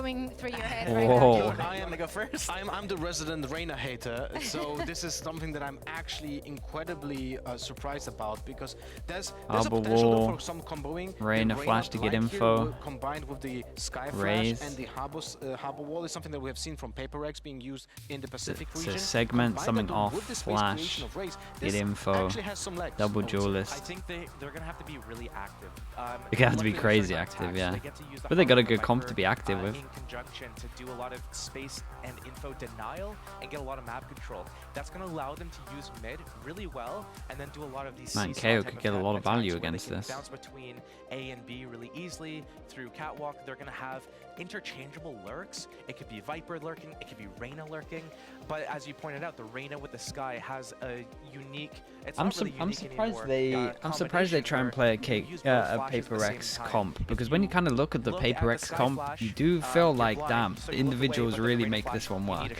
going through your head Whoa. right now? I am gonna go first. I'm the resident Reyna hater, so this is something that I'm actually incredibly surprised about, because there's a Arbor potential wall. for some comboing. Reyna The flash to get blind here info. combined with the sky flash Raise. and the harbor wall is something that we have seen from Paper Rex being used in the Pacific So region. segment Combine something that off, with the space flash, creation of Raze, get this info, actually has some legs. double I would say. I duelist. think they're gonna have to be really active. They're gonna have to be luckily, crazy certain active, attacks, yeah. they get to use the But they got a Harbor good comp to Viper, be active with. in conjunction to do a lot of space and info denial and get a lot of map control. That's gonna allow them to use mid really well and then do a lot of these. Man, seesaw KO type could get a lot of attacks value where they against can this. Bounce between A and B really easily through catwalk. They're gonna have interchangeable lurks. It could be Viper lurking, it could be Reyna lurking. But as you pointed out, the Reyna with the Sky has a unique. It's I'm not really unique surprised anymore, I'm surprised they try and play a Paper X comp, because when you kind of look at the Paper X comp, you do feel like, damn, the individuals really make this one work.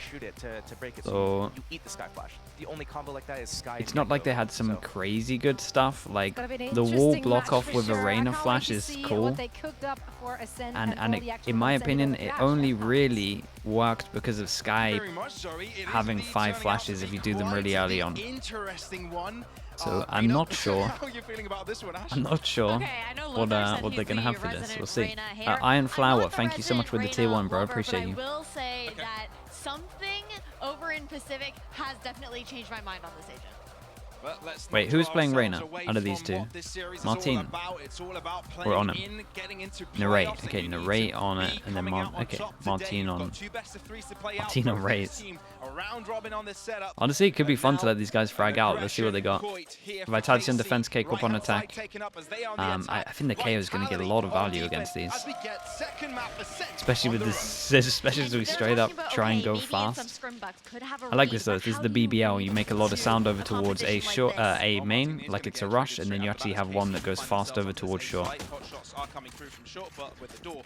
So you eat the Sky Flash. The only combo like that is Sky. it's not like they had some crazy good stuff. Like Gonna be an the wall interesting block match off for with a sure. I Reyna can't wait flash to is see cool. what they cooked up for Ascent And all the actual in my content opinion, of the it dash. only really worked because of Sky Very much so. It is having indeed 5 turning out flashes to if be you do them quite really early the on. Interesting one. So I'm Reyna, not sure. How are you feeling about this one, Ash? I'm not sure Okay, I know Lover said what they're he's gonna the have for this. resident We'll see. Reyna hater. Iron I'm Flower, not the thank you so much for the resident tier 1, Reyna bro. lover, Appreciate but you. I will say that something over in Pacific has definitely changed my mind on this agent. But let's Wait, not who's draw playing ourselves Reyna away out of these from two? what this series is Martin. all about. It's all about We're on playing him. in, getting into Narrate. playoffs, and Okay, you need narrate to on be it, and then coming out on okay, top today. Martin You've on got 2 best-of-3s to play out Martin from on this Raze. team. A round robin on this setup. Honestly, it could be And fun to now let these guys frag out. Let's see what they got. Vitality on defense, KCORP on attack. I think the KO is going to get a lot of value against these, especially with this, especially as we straight up try and go fast. I like this though. This is the BBL. You make a lot of sound over towards a main, like it's a rush, and then you actually have one that goes fast over towards short.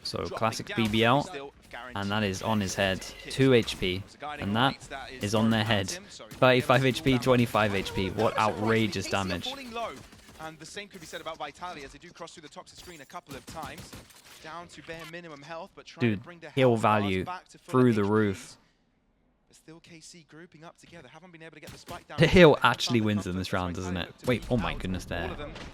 So classic BBL, and that is on his head. 2 HP, and that is on their head. 35 HP, 25 HP. What outrageous damage. And the same could be said about Vitality as they do cross through the toxic screen a couple of times. Down to bare minimum health, but trying Dude, to bring their heal health bars value back to full through the HPs. roof. But still KC grouping up together. Haven't been able to get the spike down. The heal actually wins in this round, doesn't it? Wait, oh my goodness, they're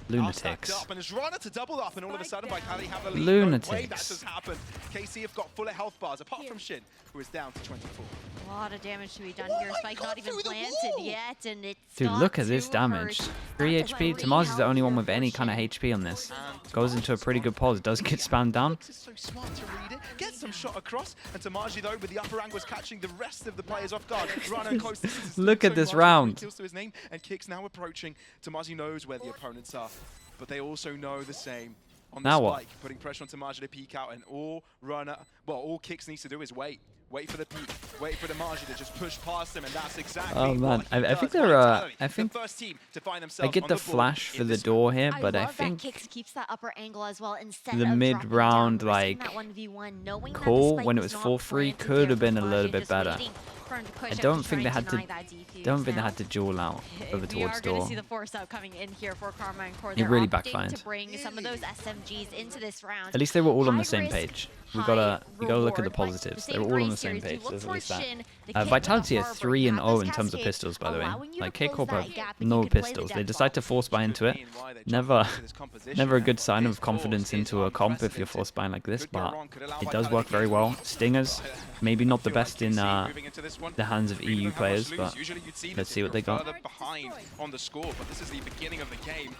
lunatics. And it's Reyna to double up, and all of a sudden Vitality have a lead. Lunatics. No way that has happened. KC have got fuller health bars, apart from Shin, who is down to 24. A lot of damage to be done here. Spike not even planted yet, and it's Dude, got look at this to damage. hurt. 3 That's a HP. really Tamazi's the only one with any healthy kind of HP on this. Goes into a pretty good pause. Does get spammed down. This is so smart to read it. Gets some shot across, and Tamaji though with the upper angle is catching the rest of the players off guard. Reyna close. Look at this round. Kills to his name, and Kicks now approaching. Tamaji knows where the opponents are, but they also know the same. On the Now spike, what? putting pressure on Tamaji to peek out, and all Kicks needs to do is wait. Wait for the peak. Wait for the Margie to just push past him, and that's exactly Oh man, what he I think does. they're Vitality, I think the first team to find I themselves get on the board flash in for the this door here, I but I love think that Kix keeps that upper angle as well instead the of mid-round, dropping down, like, risking that 1v1, knowing that the call spike when it was was not 4-3 planted could there have been for a little Margie, bit just better. waiting for him to push I up don't to think they try had and to. deny that defuse. Don't think they Now, had to duel out over we towards are going door. to see the force out coming in here for Karma and Core. It They're really opting backfired. to bring some of those SMGs into this round. At least they were all on the High same risk, page. You high gotta look at the reward, but positives. the They were same all on race the same series, you page. look There's at for least that. Shin, the kid with Vitality the are harbor. 3 You and have 0 those in terms of cascades, pistols, by the way. allowing you to Like close KCORP that have gap, and no you can play the pistols. They dead decide to ball. force buy into it. Never a good sign of confidence into a comp if you're force buying like this, but it does work very well. Stingers, maybe not the best in the hands of EU players, but let's see what they got. On the score, but this is the beginning of the game.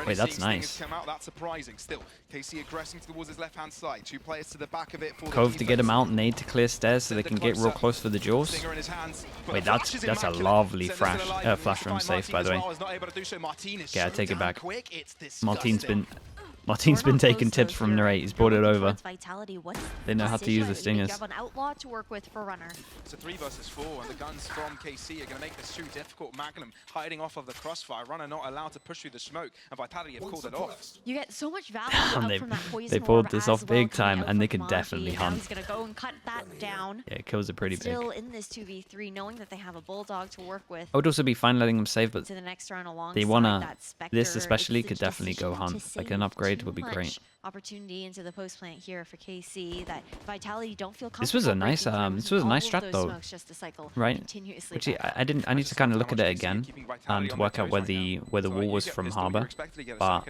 Wait, that's nice. Come out, that's surprising. Still, KC aggressing towards his left-hand side. 2 players to the back of it for Cove the to get him defense. out, nade to clear stairs so they can get real close for the duels. Stinger in his hands, but Wait, the flash is that's a immaculate. lovely Sends flash, it alive. flash room safe, by the way. Martin as well is not able to do so. Martin is Okay, I so take it damn back. quick, it's Martin's disgusting. been Martin's been taking tips from Narrate. He's brought it over. They know how to use the stingers. You have an outlaw to work with for Runner. It's a 3 versus 4, and the guns from KC are going to make this too difficult. Magnum hiding off of the crossfire. Runner not allowed to push through the smoke, and Vitality have called it off. You get so much value And up they- from that poison they pulled orb this as off big well coming time, out and they from could Maji, definitely and now hunt. He's gonna go and cut that down. Yeah, it kills it pretty big. Still in this 2v3, knowing that they have a bulldog to work with I would also be fine letting them save, but to the next round alongside they wanna. that Spectre. This especially It's could the definitely go decision to hunt, like an save upgraded trade would be great. Opportunity into the post plant here for KC that Vitality don't feel comfortable. This was a nice strat though, right? Which I need to kind of look at it again to work out where the wall was from Harbor, but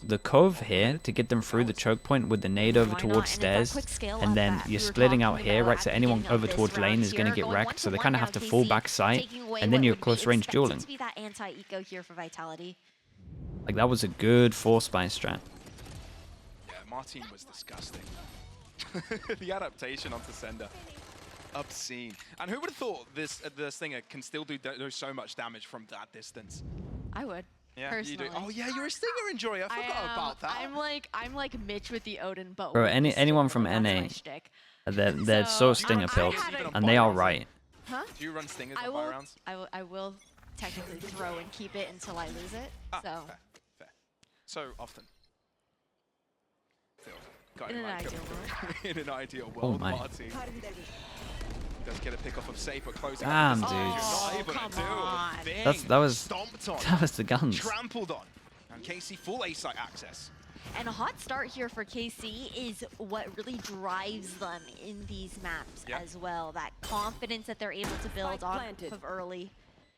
the cove here to get them through the choke point with the nade over towards stairs, and then you're splitting out here, right? So anyone over towards lane is going to get wrecked, so they kind of have to fall back sight, and then you're close range dueling. Like that was a good force buy strat. Yeah, Martin was disgusting. The adaptation onto Sender, obscene. And who would have thought this Stinger can still do so much damage from that distance? I would. Yeah, personally. you do. Oh yeah, you're a Stinger enjoyer. I forgot about that. I'm like Mitch with the Odin, but Bro, anyone from NA, they're so Stinger pilled, and they are right. Huh? Do you run Stingers on fire rounds? I will technically throw and keep it until I lose it. So. Fair. So often. In an ideal world. In an ideal world, oh my. Martin does get a pick off of safe, but closing Damn, up. dude. Oh, come on. That was Stomped on. that was the guns. Trampled on. And KC full A site access. And a hot start here for KC is what really drives them in these maps as well. That confidence that they're able to build on of early.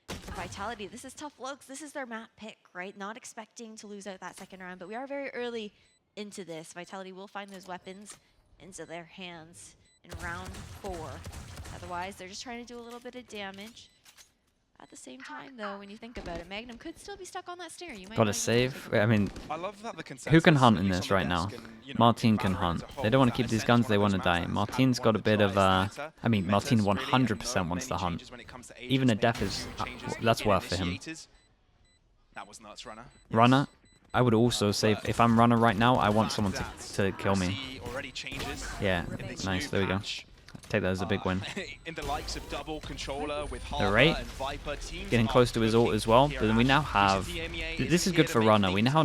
For Vitality, this is tough looks. This is their map pick, right? Not expecting to lose out that second round, but we are very early into this. Vitality will find those weapons into their hands in round 4. Otherwise, they're just trying to do a little bit of damage. At the same time, though, when you think about it, Magnum could still be stuck on that stair. You might Gotta save. I mean, I love that the consensus who can hunt in is this on right the now? desk and, you know, Martin can Valorant hunt. as a whole, They don't want to that keep these Ascent's guns, they one want of to those die. maps that Martin's have got a won bit the of tries I mean, meta. Martin Meta's really in 100% no wants the many hunt. changes when it comes to Even a agents, death making is, few changes that's in worth for him. initiators. That was nuts, Runner. Runner, I would also say, if I'm runner right now, I want someone to kill me. Already changes Yeah, in this nice, new there we go. patch. Take that as a big win. In the likes of double controller with The Harbor rate, and Viper, teams getting are close to his ult as well, but then we now have, this is good for runner, we now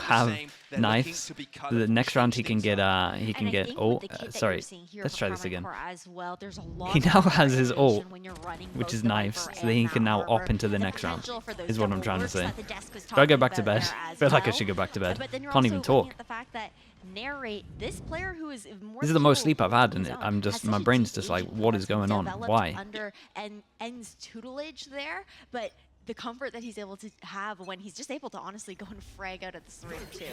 have knives. The next round he can get ult, sorry, let's try this again. He now has his ult, which is knives, so that he can now op into the next round, is what I'm trying to say. Gotta go back to bed. Feel like I should go back to bed. Can't even talk. Narrate this player who is more This is the most sleep I've had, and I'm just, my brain's just like, what is going on? Why? Under N's tutelage there, but the comfort that he's able to have when he's just able to honestly go and frag out at the 3 or 2.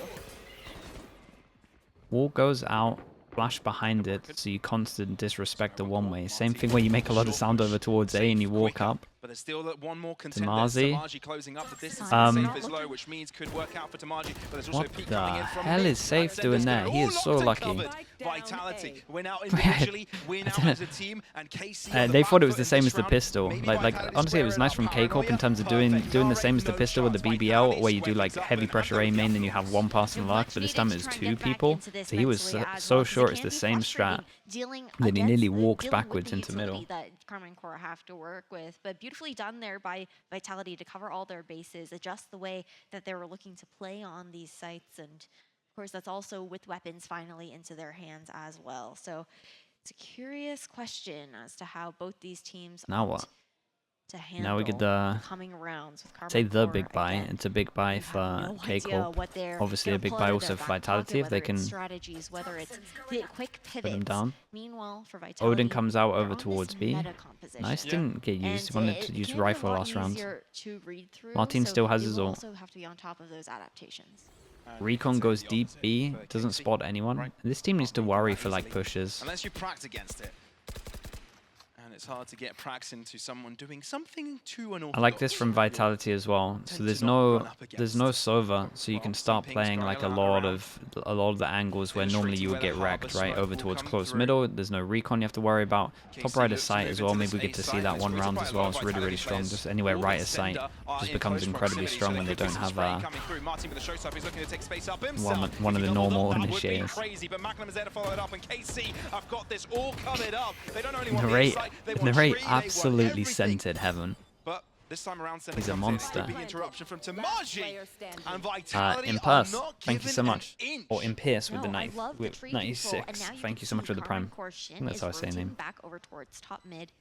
Wall goes out, flash behind it, so you constantly disrespect the one way. Same thing where you make a lot of sound over towards A and you walk up. But there's still one more contender. Tamazi. Closing up the distance. Safe is low, which means could work out for Tamazi. But there's also What Pete the coming in from hell mid. is Safe doing there? He is so lucky. Vitality win out individually, win out as a team, and KC. They thought it was the same as the pistol. Like honestly, it was nice from KCORP in terms of doing the same as the pistol with the BBL, where you do like heavy pressure A main, then you have one pass and luck. But this time it was 2 people, so he was so sure it's the same strat. Then he nearly walked backwards into middle. That Karma and Cora have to work with, but beautifully done there by Vitality to cover all their bases, adjust the way that they were looking to play on these sites, and of course that's also with weapons finally into their hands as well. So it's a curious question as to how both these teams Now what? to handle Now we get coming rounds with Karma say and the Cora big buy. again. It's a big buy for KCORP. Obviously a big buy also for Vitality if they can strategies, whether it's the quick put them pivots. down. Meanwhile, for Vitality, Odin comes out they're over on this towards B. meta composition. Nice, didn't get used. He And wanted to it use can be a rifle lot last round. easier to read through, Martin so still has you his will ult. also have to be on top of those adaptations. Recon goes deep B, doesn't spot anyone. This team needs to worry for like pushes. Unless you prax against it. And it's hard to get prax into someone doing something too unorthodox. I like this from Vitality as well. So there's no Sova, so you can start playing like a lot of the angles where normally you would get wrecked, right? Over towards close middle. There's no recon you have to worry about. Top right of sight as well. Maybe we get to see that one round as well. It's really strong. Just anywhere right of sight just becomes incredibly strong when they don't have one of the normal initiators. Narrate absolutely centered heaven. But this time around, He's a monster. Interruption from Tamaji. And Vitality In are Perth, not thank you so given much. an inch. Or in Pierce with the No, I knife, love the with trade people, and 96. now you Thank can you so much see for the Karma prime. and Korshin That's is how I say rotating name. back over towards top mid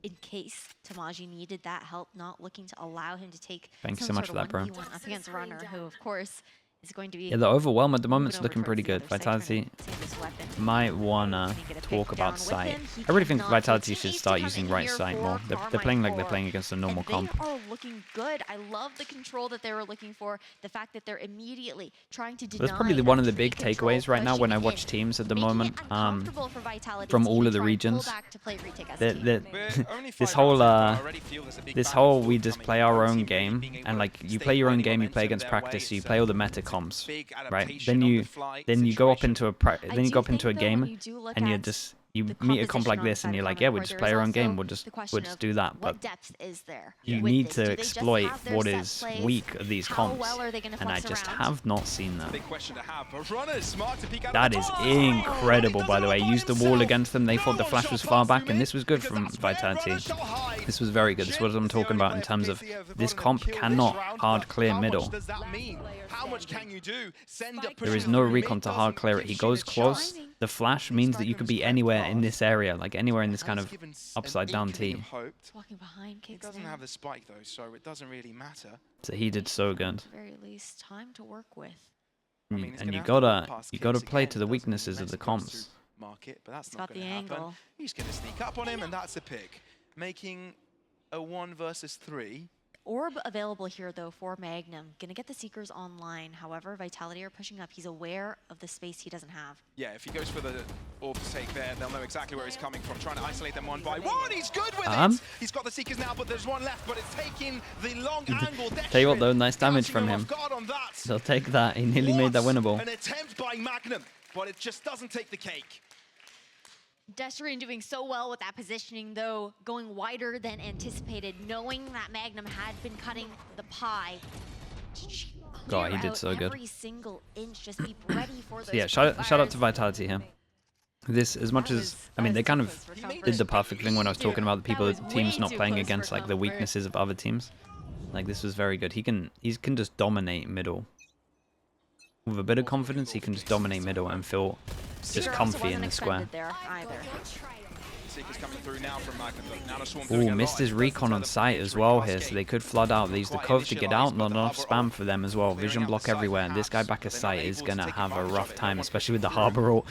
in case Tamaji needed that help, not looking to allow him to take Thank you some so much sort for that, of bro. 1v1 up against Runner, who of course is going to be. Yeah, the overwhelm at the moment is moving over looking pretty towards good. the other side, trying Vitality to save this weapon. might wanna Can he get a talk pick about down with sight. him? He I really think cannot. Vitality He should needs to start come using in right here sight for more. They're playing like they're playing against a normal and comp. They are looking good. I love the control that they were looking for. The fact that they're immediately trying to deny. That's probably one of the big takeaways right now when I watch teams at the moment, from all of the regions. This whole we just play our own game, and like you play your own game, you play against practice, so you play all the meta comps, right? Then you go up into a game, and you meet a comp like this, and you're like, yeah, we just play our own game. We'll just do that. But you need to exploit what is weak of these comps, and I just have not seen that. That is incredible, by the way. Used the wall against them. They thought the flash was far back, and this was good from Vitality. This was very good. This is what I'm talking about in terms of this comp cannot hard clear middle. There is no recon to hard clear it. He goes close. The flash means that you could be anywhere in this area, like anywhere in this kind of upside down T. Walking behind He doesn't have the spike though, so it doesn't really matter. So he did so good. At the very least, time to work with. And you gotta play to the weaknesses of the comps. Market, but that's He's not got the going to happen. angle. He's going to sneak up on him, and that's a pick, making a 1 versus 3. Orb available here, though, for Magnum. Gonna get the Seekers online. However, Vitality are pushing up. He's aware of the space he doesn't have. Yeah, if he goes for the Orb's take there, they'll know exactly where he's coming from, trying to isolate them one by one. He's good with it! He's got the Seekers now, but there's one left, but it's taking the long angle. Tell you what, though, nice damage from him. They'll take that. He nearly made that winnable. An attempt by Magnum, but it just doesn't take the cake. Destrian doing so well with that positioning, though, going wider than anticipated, knowing that Magnum had been cutting the pie. God, he did so good. Every single inch, just be ready for those. So yeah, shout out to Vitality here. This, as much as, I mean, they kind of did the perfect thing when I was talking about the teams not playing against like the weaknesses of other teams. Like this was very good. He can just dominate middle. With a bit of confidence, he can just dominate middle and feel just comfy in the square. Ooh, missed his recon on site as well here, so they could flood out. They use the cove to get out, not enough spam for them as well. Vision block everywhere, and this guy back at site is gonna have a rough time, especially with the Harbor Ult.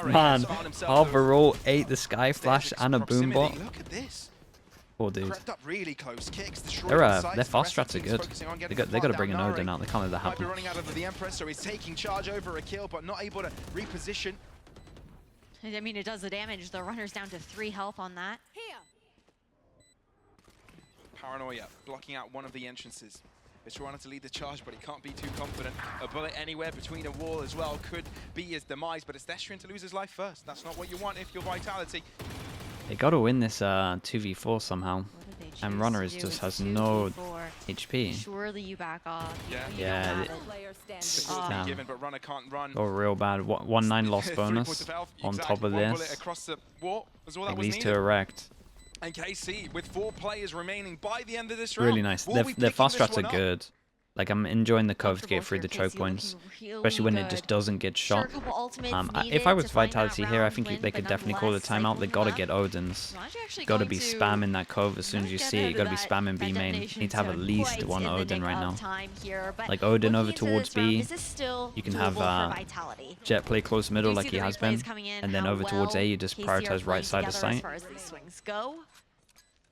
Man, Harbor Ult ate the Sky Flash and a boom bot. Poor dude. Their fast strats are good. They got to bring an Odin out. They can't let that happen. Running out of the Empress, so he's taking charge over a kill, but not able to reposition. I mean, it does the damage. The runner's down to 3 health on that. Paranoia blocking out one of the entrances. It's trying to lead the charge, but he can't be too confident. A bullet anywhere between a wall as well could be his demise, but it's Destrian to lose his life first. That's not what you want if you're Vitality. They got to win this 2v4 somehow. And Runner just has no HP. Surely you back off. Yeah. Given, but Runner can't run. Oh, real bad. 1-9 loss bonus on top of this. Like these two are wrecked. And KC with 4 players remaining by the end of this round. Really nice. Their fast strats are good. Like, I'm enjoying the cove to get through the choke points, especially when it just doesn't get shot. If I was Vitality here, I think they could definitely call the timeout. They gotta get Odins. Gotta be spamming that cove as soon as you see it. You gotta be spamming B main. You need to have at least one Odin right now. Like Odin over towards B. You can have Jet play close middle like he has been, and then over towards A, you just prioritize right side of sight.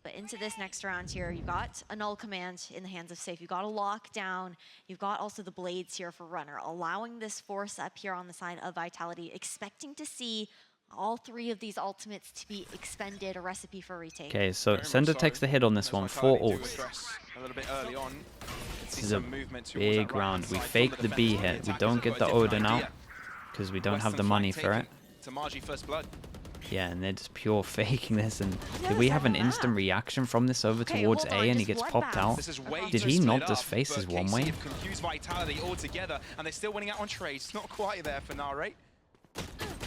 But into this next round here, you've got a null command in the hands of Safe. You've got a lockdown. You've got also the blades here for Runner, allowing this force up here on the side of Vitality, expecting to see all 3 of these ultimates to be expended, a recipe for retake. Okay, so Sender takes the hit on this one, 4 ults. This is a big round. We fake the B hit. We don't get the Odin out because we don't have the money for it. Yeah, and they're just pure faking this. And did we have an instant reaction from this over towards A and he gets popped out? Did he not just face his one way? Confused Vitality altogether, and they're still winning out on trades. Not quite there for Narrate.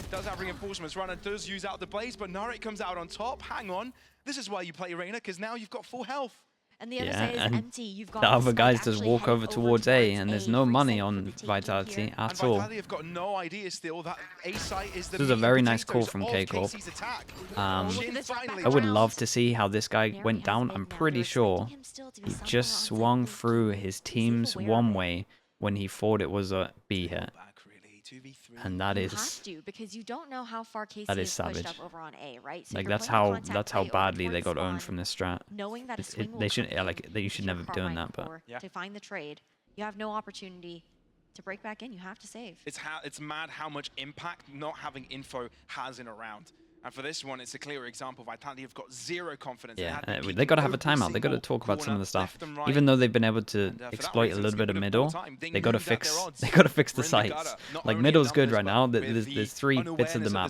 Does have reinforcements. Runner does use out the blaze, but Narrate comes out on top. Hang on. This is why you play Reyna, because now you've got full health. And the other side is empty. You've got the other guys just walk over towards A, and there's no money on Vitality at all. Vitality have got no idea still that A site is the this is a very nice call from KCORP. I would love to see how this guy went down. I'm pretty sure he just swung through his team's one way when he thought it was a B hit. And that You is have to, because you don't know how far KC that is is pushed savage. up over on A, right? So Like you're that's playing how contact play over badly they towards got owned spawn, from this strat. knowing that a swing will They shouldn't come like in you should with your never be doing Carmine that, but core to find the trade. You have no opportunity to break back in. You have to save. It's mad how much impact not having info has in a round. And for this one, it's a clear example. Vitality have got zero confidence. yeah, they got to have a timeout. They got to talk about some of the stuff. Even though they've been able to exploit a little bit of middle, they got to fix. They got to fix the sites. Like middle's good right now. There's 3 bits of the map,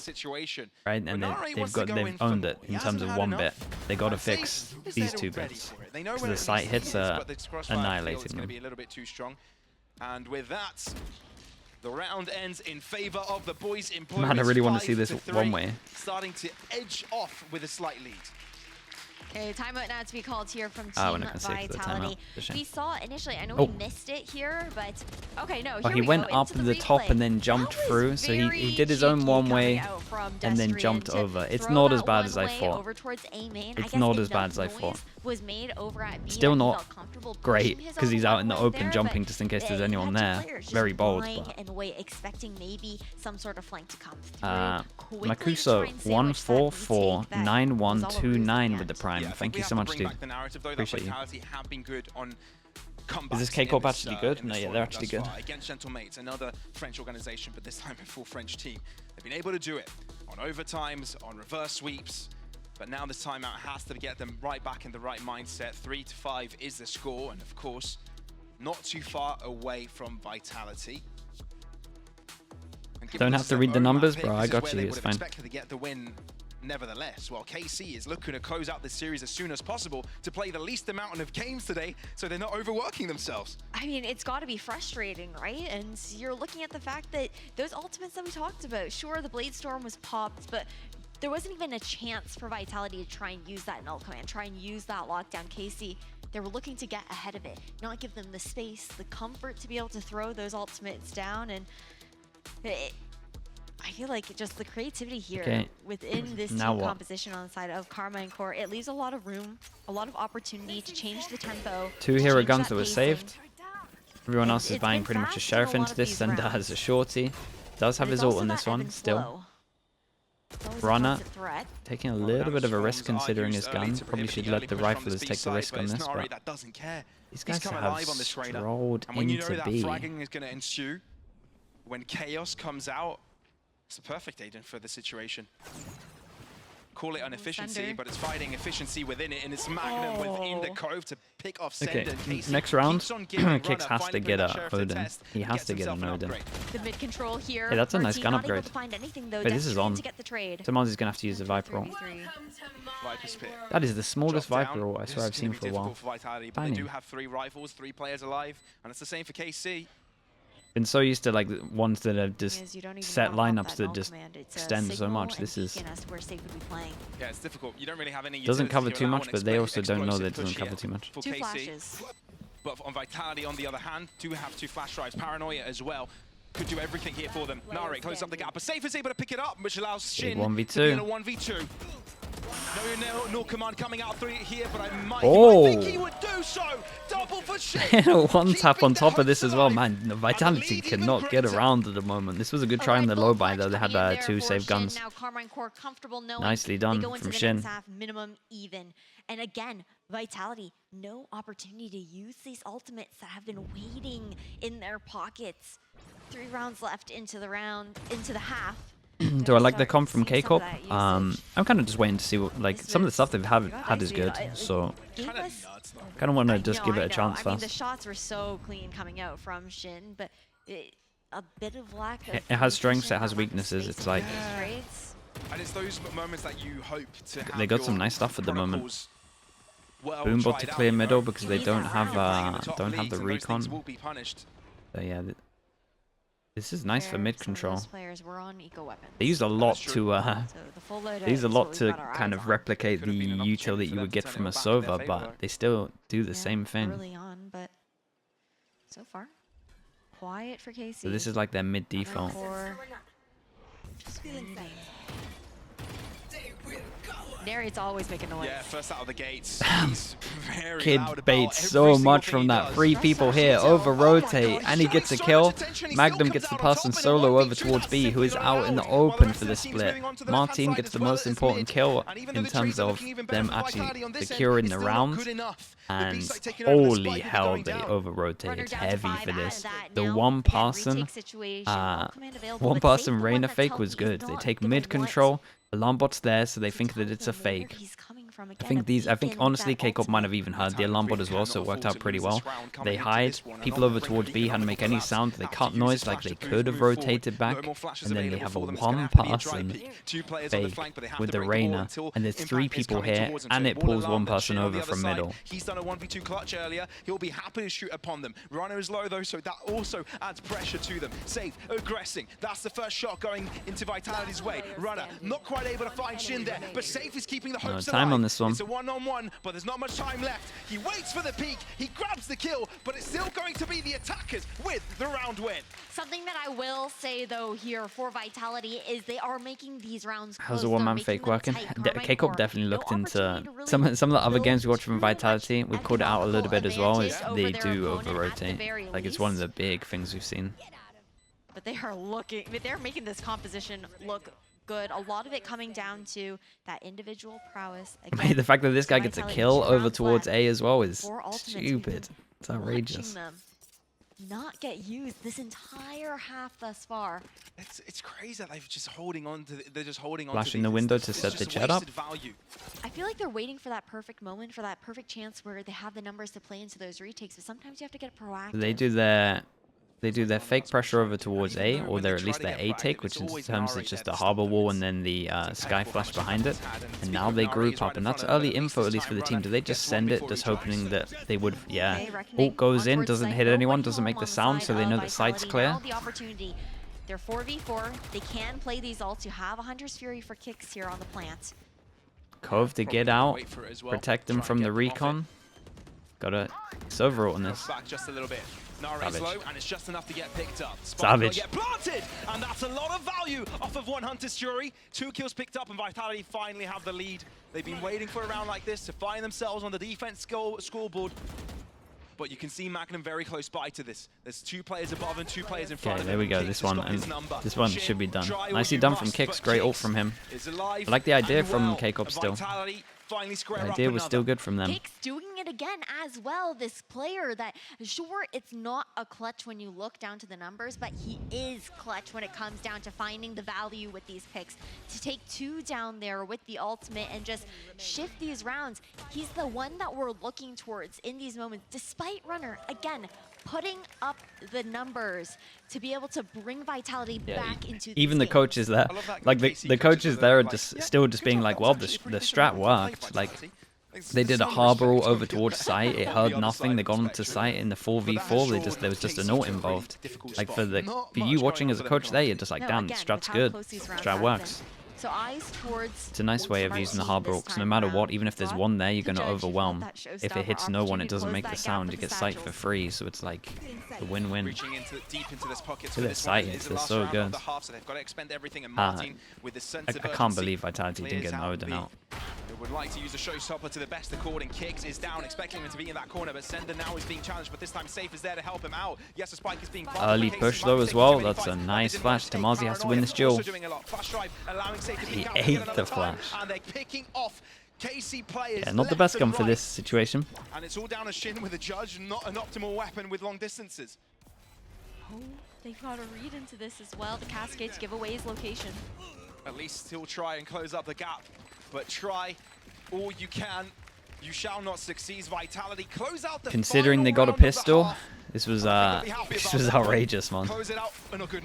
right? And they've owned it in terms of 1 bit. They got to fix these 2 bits. So the site hits are annihilating them. Be a little bit too strong. And with that, the round ends in favor of the boys in blue. Man, I really want to see this one way. Starting to edge off with a slight lead. Okay, timeout now to be called here from Team we're not gonna save for the Vitality. timeout. We saw initially, I know Oh. we missed it here, but okay, no, Oh, here he we went go, up into the top replay. and then jumped That was through. So he very did his own cheeky one coming way out from and then Destrian jumped to over. It's throw not that as bad as I one way thought. over towards A main. It's I not guess as bad enough as I noise thought. Was made over at B Still that he not felt comfortable great pushing his because own he's out in the one open there, jumping but just in case there's you anyone had two there. players just Very bold. flying But in a way, expecting maybe some sort of flank to come through. Quickly Makuso try and sandwich that and take that. 1449129 with the prime. Yeah, I Thank think you we so have to much, bring dude. back the narrative, though, that Appreciate you. Vitality have been good on comebacks Is this in KCORP actually good? in No, this yeah, they're tournament actually thus good. far. Against Gentlemates, another French organization, but this time a full French team. They've been able to do it on overtimes, on reverse sweeps, but now this timeout has to get them right back in the right mindset. 3-5 is the score, and of course, not too far away from Vitality. And given Don't this have to is read their the own map numbers, pick, bro. this I is got where you. they It's would have fine. expected to get the win. Nevertheless, while KC is looking to close out this series as soon as possible to play the least amount of games today, so they're not overworking themselves. I mean, it's got to be frustrating, right? And you're looking at the fact that those ultimates that we talked about, sure, the Blade Storm was popped, but there wasn't even a chance for Vitality to try and use that null command, try and use that lockdown. KC, they were looking to get ahead of it, not give them the space, the comfort to be able to throw those ultimates down, and I feel like just the creativity here within this Now team what? composition on the side of Karma and Core, it leaves a lot of room, a lot of opportunity to change the tempo. 2 to hero change guns that that were pacing. saved. Everyone And else is it's buying been pretty much a fast in sheriff a lot into of this. these Sender rounds. has a shorty. Does have But his it's ult also on this that ebb one and still. flow. It's always a Reyna constant threat. taking a Well, little bit of a Storms risk are considering used his early gun. to Probably prohibit should the let early the push from riflers the take speed the risk side, on but this, it's Nari but that doesn't care. these He's guys come have alive on this Reyna. strolled And when you know into that B. fragging is going to ensue, when chaos comes out, it's the perfect agent for the situation. Call it inefficiency, Sender. but it's fighting efficiency within it, and it's Magnum within the cove to pick off Okay, Sender. KC next round, keeps on giving Kix Runner, has to finally get putting that a Sheriff to Odin. test, He and has gets to get himself an Odin. upgrade. The mid control here. Hey, that's a for nice team, gun not able upgrade. to find anything, though. Hey, this is Destrian on. to get the trade. Tomorrow's gonna have to use the Viper ult. 3v3. Viper's Pit. That is the smallest Drop Viper down. ult I This swear is I've seen gonna for be a while. difficult for Vitality, but they Tiny. do have 3 rifles, 3 players alive, and it's the same for KC. Been so used to like the ones that have Thing is, just you don't even set know about lineups that that null just command. It's a extend so signal much. and This is beacon as to where Safe would be playing. Yeah, it's difficult. You don't really have any doesn't utilities cover to too allow much, an but they also don't know that it explosive doesn't push cover here too much. for 2 KC. flashes. But on Vitality, on the other hand, do have 2 flash drives. Paranoia as well. Could do everything here for them. Nari closes up the gap, but Safe is able to pick it up, which allows Big Shin 1v2. to be in a 1v2. No command coming out 3 here, but I might think he would do so. Double for Shin. One tap on Keeping top their of this hopes as well, alive. man. The Vitality lead even cannot get greater. around at the moment. This was a good try on the low buy though. They had 2 safe guns. Now Carmine Core comfortable knowing Nicely they done go into from the Shin. next half minimum even. And again, Vitality, no opportunity to use these ultimates that have been waiting in their pockets. 3 rounds left into the half. Do I like the comp from Seeing some of KCORP? that usage. I'm kind of just waiting to see what, like, This some of the was- stuff they've had is Honestly, good. it So gave Kinda us- nuts, though. kind of want to I just know, give it I a know. chance I mean, the first. shots were so clean coming out from Shin, but a bit of lack of. It has strengths, communication, it has not much weaknesses, space it's to like- make these trades. And it's those moments that you hope to have They got some your nice stuff at the moment. protocols well Boombot tried to out, clear you know. middle because they He's don't around. have Playing in the top the leagues, and those recon. things will be punished. So yeah, this is nice for Where mid some of control. those players were on eco weapons. They used a lot true. to So the full loadout they used a is lot what to we've got our kind eyes of on replicate Could have the been an util opportunity that for you them would to get turn from it a back in their Sova, favour, but though. they still do the Yeah, same thing. early on, but so far quiet for KC. So this is like their mid default. Core just waiting. Narrate's always making noise. Yeah, first out of the gates. He's very Kid loud about baits every so single much thing from he that. does. 3 people here over rotate, and he gets a kill. Magnum gets the pass and solo over towards B, who is out in the open for the split. Martin gets the most important kill in terms of them actually securing the round. And holy hell, they over rotated heavy for this. The one person Reyna fake was good. They take mid control. Alarm bot's there, so they think that it's a fake. I think honestly KCORP might have even heard the alarm bot as well, so it worked out pretty well. They hide, people over towards B hadn't make any sound, they cut noise like they could have rotated back, and then they have a one person fake with the Reyna, and there's 3 people here, and it pulls one person over from middle. He's done a 1v2 clutch earlier, he'll be happy to shoot upon them. Reyna is low though, so that also adds pressure to them. Safe, aggressing, that's the first shot going into Vitality's way. Reyna not quite able to find Shin there, but Safe is keeping the hopes alive. Time on this one. It's a one-on-one, but there's not much time left. He waits for the peak, he grabs the kill, but it's still going to be the attackers with the round win. Something that I will say though here for Vitality is they are making these rounds close. How's the one-man fake working? KCORP definitely looked into some of the other games we watched from Vitality. We've called it out a little bit as well. Is they do over-rotate. Like it's one of the big things we've seen. But they are they're making this composition look good. A lot of it coming down to that individual prowess. Again, the fact that this guy gets a kill over towards A as well is stupid. It's outrageous. Them not get used this entire half thus far. It's crazy that they're just holding on to. They're just holding on. Flashing the window to set the jet up. I feel like they're waiting for that perfect moment, for that perfect chance where they have the numbers to play into those retakes. But sometimes you have to get proactive. They do their fake pressure over towards A, or they're at least their A take, which in terms is just the harbor wall and then the sky flash behind it. And now they group up, and that's early info at least for the team. Do they just send it, just hoping that they would? Yeah. Ult goes in, doesn't hit anyone, doesn't make the sound, so they know the site's clear. They're 4v4. They can play these ults. You have a Hunter's Fury for kicks here on the plant. Cove to get out, protect them from the recon. It's over on this. Back just a little bit. Nara's low, and it's just enough to get picked up. Savage. Get planted, and that's a lot of value off of one Hunter's Fury. 2 kills picked up, and Vitality finally have the lead. They've been waiting for a round like this to find themselves on the defense scoreboard. But you can see Magnum very close by to this. There's 2 players above and 2 players in front of him. There we go. This one should be done. Nicely done from Kicks. Great ult from him. I like the idea from KCORP still. The idea was still good from them. Kicks doing it again as well. This player that, sure, it's not a clutch when you look down to the numbers, but he is clutch when it comes down to finding the value with these picks. To take 2 down there with the ultimate and just shift these rounds, he's the one that we're looking towards in these moments, despite Runner, again, putting up the numbers to be able to bring Vitality back into even the coaches there, like the coaches there are still being like, well, the strat worked. Like they did a harbor ult over towards site, it heard nothing, they got onto site in the 4v4, there was just an ult involved. Like for you watching as a coach there, you're just like, damn, the strat's good, strat works. So eyes towards. It's a nice way of using the harbor ult, because no matter what, even if there's one there, you're going to overwhelm. If it hits no one, it doesn't make the sound, you get sight for free, so it's like a win-win. Look at their sight hits, they're so good. I can't believe Vitality didn't get an Odin out. Would like to use a showstopper to the best according. Kicks is down, expecting him to be in that corner, but Sender now is being challenged, but this time Safe is there to help him out. Yes, the spike is being early push though as well. That's a nice flash. Demazi has to win this duel. He ate the flash. And they're picking off KC players. Yeah, not the best gun for this situation. And it's all down to Shin with a judge, not an optimal weapon with long distances. Oh, they've got to read into this as well. The Cascades give away his location. At least still try and close up the gap. But try all you can. You shall not succeed. Vitality close out the considering they got a pistol, this was outrageous, man. Close it out,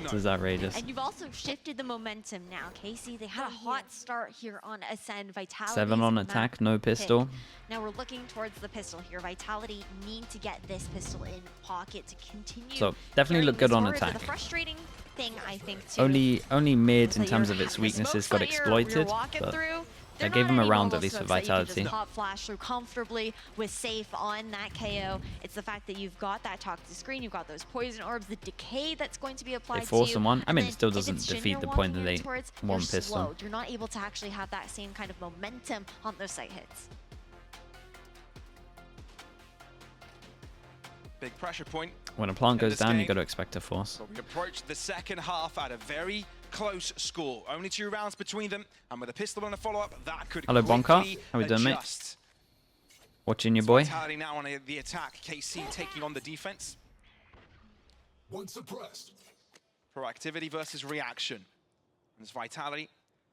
this was outrageous. And you've also shifted the momentum now, Casey. They had a hot start here on Ascent. Vitality 7 on attack, no pistol. Now we're looking towards the pistol here. Vitality need to get this pistol in pocket to continue. So definitely look good on attack. The frustrating thing, I think, too. Only mid in terms of its weaknesses got exploited. But They're I gave not him a any round normal at least for smokes that you can vitality. just pop flash through comfortably with safe on that KO. It's the fact that you've got that toxic screen, you've got those poison orbs, the decay that's going to be applied They force to you. him one. I and mean, then it still if doesn't it's Jhin defeat you're the point that walking in they towards, one you're pistol. slowed. You're not able to actually have that same kind of momentum on those site hits. Big pressure point. When a plant goes this down, you game. got to expect a force. But we approach the second half at a very close score. Only 2 rounds between them, and with a pistol on a follow-up, that could Hello, Bonka. quickly How we doing, mate? adjust. Watching your boy. Vitality now on the attack. KC taking on the defense. One suppressed. Proactivity versus reaction. And it's Vitality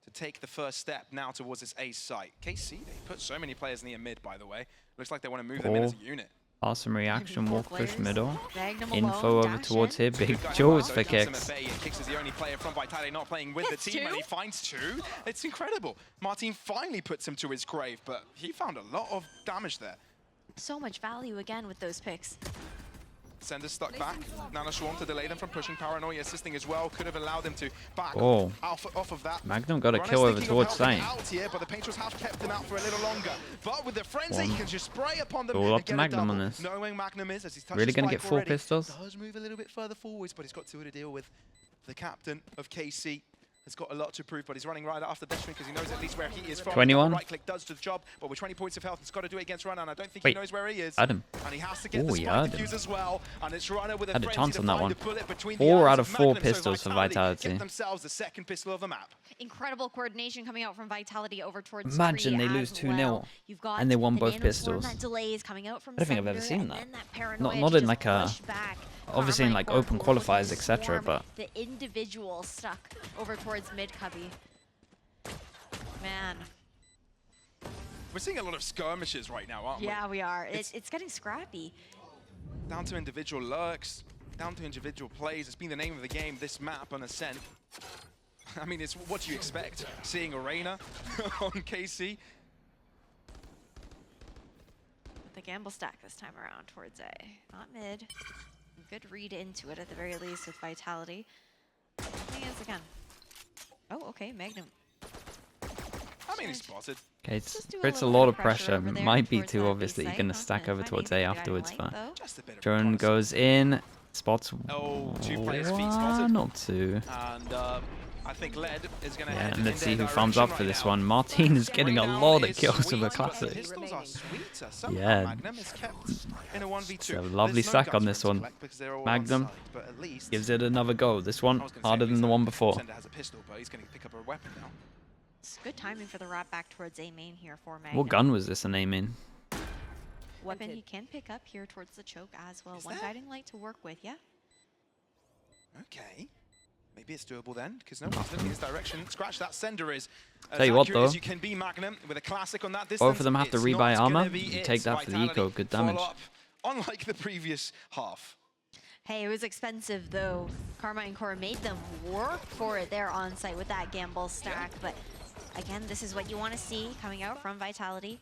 to take the first step now towards this A site. KC, they put so many players near mid, by the way. Looks like they want to move them in as a unit. Awesome reaction, walk push middle. Magnum Info alone, over dash towards in. here. Big Good guy jaws as for well. So kicks. MFA, and Kicks is the only player from Vitality not playing with Gets the team, and two. he finds 2. It's incredible. Martin finally puts him to his grave, but he found a lot of damage there. So much value again with those picks. Sender stuck back. Nana Swarm to delay them from pushing. Paranoia assisting as well. Could have allowed them to back Oh. off of that. Magnum got a Runner's kill over thinking of towards helping site. out here, but the Painters have kept them out for a little longer. But with the frenzy, he can just spray upon them. All and up to get a Magnum double. on this. Knowing Magnum is, as he's touched Really the gonna spike get 4 already, pistols? does move a little bit further forwards, but he's got 2 to deal with. The captain of KC has got a lot to prove, but he's running right after Destiny because he knows at least where he is from. 21. Right click does the job, but with 20 points of health, he's got to do it against Runner, and I don't think Wait. he knows where he is. Had him. And he has to get Ooh, the he spike had defuse him. as well, and it's Runner with a Had a frenzy chance to on that find one. the bullet between the 4 eyes out of of 4 Magnum, so pistols for Vitality Vitality. get themselves the second pistol of the map. Incredible coordination coming out from Vitality over towards Imagine Tree they lose as 2-0 well. You've got and they won the both Nano Swarm pistols. that delays coming out from I don't think I've ever Sender, seen and that. then that Paranoia Not to in just like a- push back. obviously in Karma like and open Corp looking qualifiers, to etc. swarm But the individual stuck over towards mid cubby. Man, We're seeing a lot of skirmishes right now, aren't yeah, we are. It's- It's getting scrappy. we? Down to individual lurks, down to individual plays. It's been the name of the game, this map on Ascent. I mean, it's what you expect, seeing a Reyna on KC. The gamble stack this time around towards A, not mid. Good read into it at the very least with Vitality. The thing is, again. Oh, okay, Magnum. I mean, he's spotted. okay, Just it's do a creates a little lot bit of of pressure pressure. over there Might be towards too that obvious that B you're site. gonna Not stack gonna over find towards A anything that I afterwards. like, But though. Just a bit of drone reconnaissance. goes in, spots Oh, 2 players feet 1 spotted. or 2. And I think Led is going to Yeah, head and let's in see their who farms direction up for right this now. one. Martin is getting a Right now lot of is kills sweet, of a but classic. the pistols are sweeter. Somehow Yeah. Magnum is kept in a 1v2. It's a lovely There's no stack on guns this for him one. to collect because they're all Magnum on site, but at least Gives it another go. This one I was gonna say harder at than least the one that before. Sender has a pistol, but he's going to pick up a weapon now. It's good timing for the wrap back towards A main here for Magnum. What gun was this a name in? Weapon he can pick up here towards the choke as well. Is One there? guiding light to work with, yeah. Okay. Maybe it's doable then, because nobody's looking his direction. Scratch that Sender is as Tell you what, accurate though. as you can be, Magnum, with a classic on that distance. Both of them have to It's rebuy not gonna armor. be You it. take that for the Vitality eco, good follow damage. up, unlike the previous half. Hey, it was expensive though. Karma and Core made them work for it there on site with that gamble stack. But again, this is what you want to see coming out from Vitality.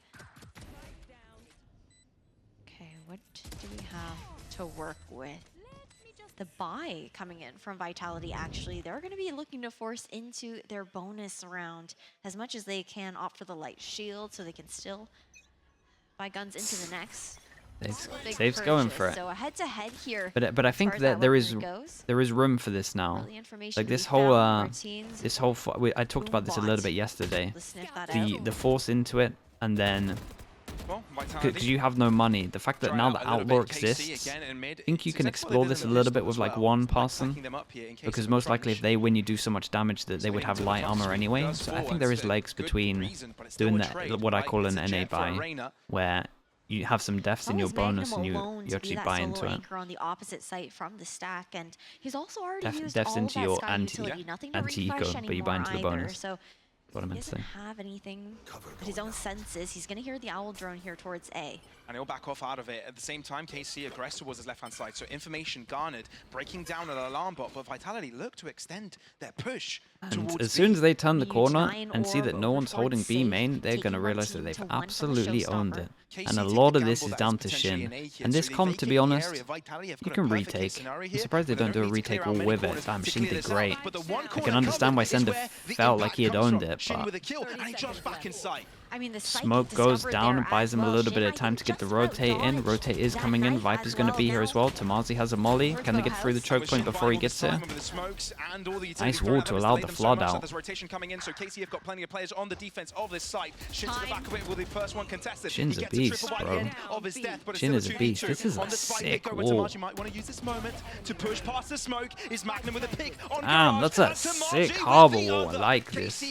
Okay, what do we have to work with? The buy coming in from Vitality, actually. They're going to be looking to force into their bonus round as much as they can, opt for the light shield so they can still buy guns into the next. Big Safe's going for purchase. it. So a head-to-head here. But I as think far as that there weapon is goes. room for this now. Early information Like this leaked whole out, routines, I talked about this a little bot. bit yesterday. Let's sniff that The out. the force into it, and then Well, because Vitality you have no money, the fact that try now out the a little bit. outlaw KC exists, again in mid. I think you It's can exactly what explore they did this a in the little bit pistol with as like well. one It's like person. backing them up here in case Because of most crunch. likely if they win, you do so much damage that they would have light armor anyway. So I think there is legs between doing what I call an NA buy, where you have some deaths in your bonus and you actually buy into it. Anchor on the opposite site from the stack, and he's also already used Deaths all into that your Sky utility. Nothing to anti-eco, refresh but you buy anymore into the either, bonus. So What I he meant to doesn't say. have anything but his own senses. He's going to hear the owl drone here towards A. And he'll back off out of it. At the same time, KC aggressed towards his left-hand side, so information garnered, breaking down an alarm bot, but Vitality look to extend their push And as soon as they turn the corner and see that no one's holding B main, they're going to realize that they've absolutely owned it. And a lot of this is down to Shin. And this comp, to be honest, you can retake. I'm surprised they don't do a retake all with it. Damn, Shin did great. I can understand why Sender felt like he had owned it, but I mean, the smoke goes down and buys him a little bit of time to get the rotate in. Rotate is coming in. Viper's going to be here as well. Tamazi has a molly. Can they get through the choke point before he gets there? Nice wall to allow the flood out. Shin's a beast, bro. Shin is a beast. This is a sick wall. Damn, that's a sick harbor wall. I like this.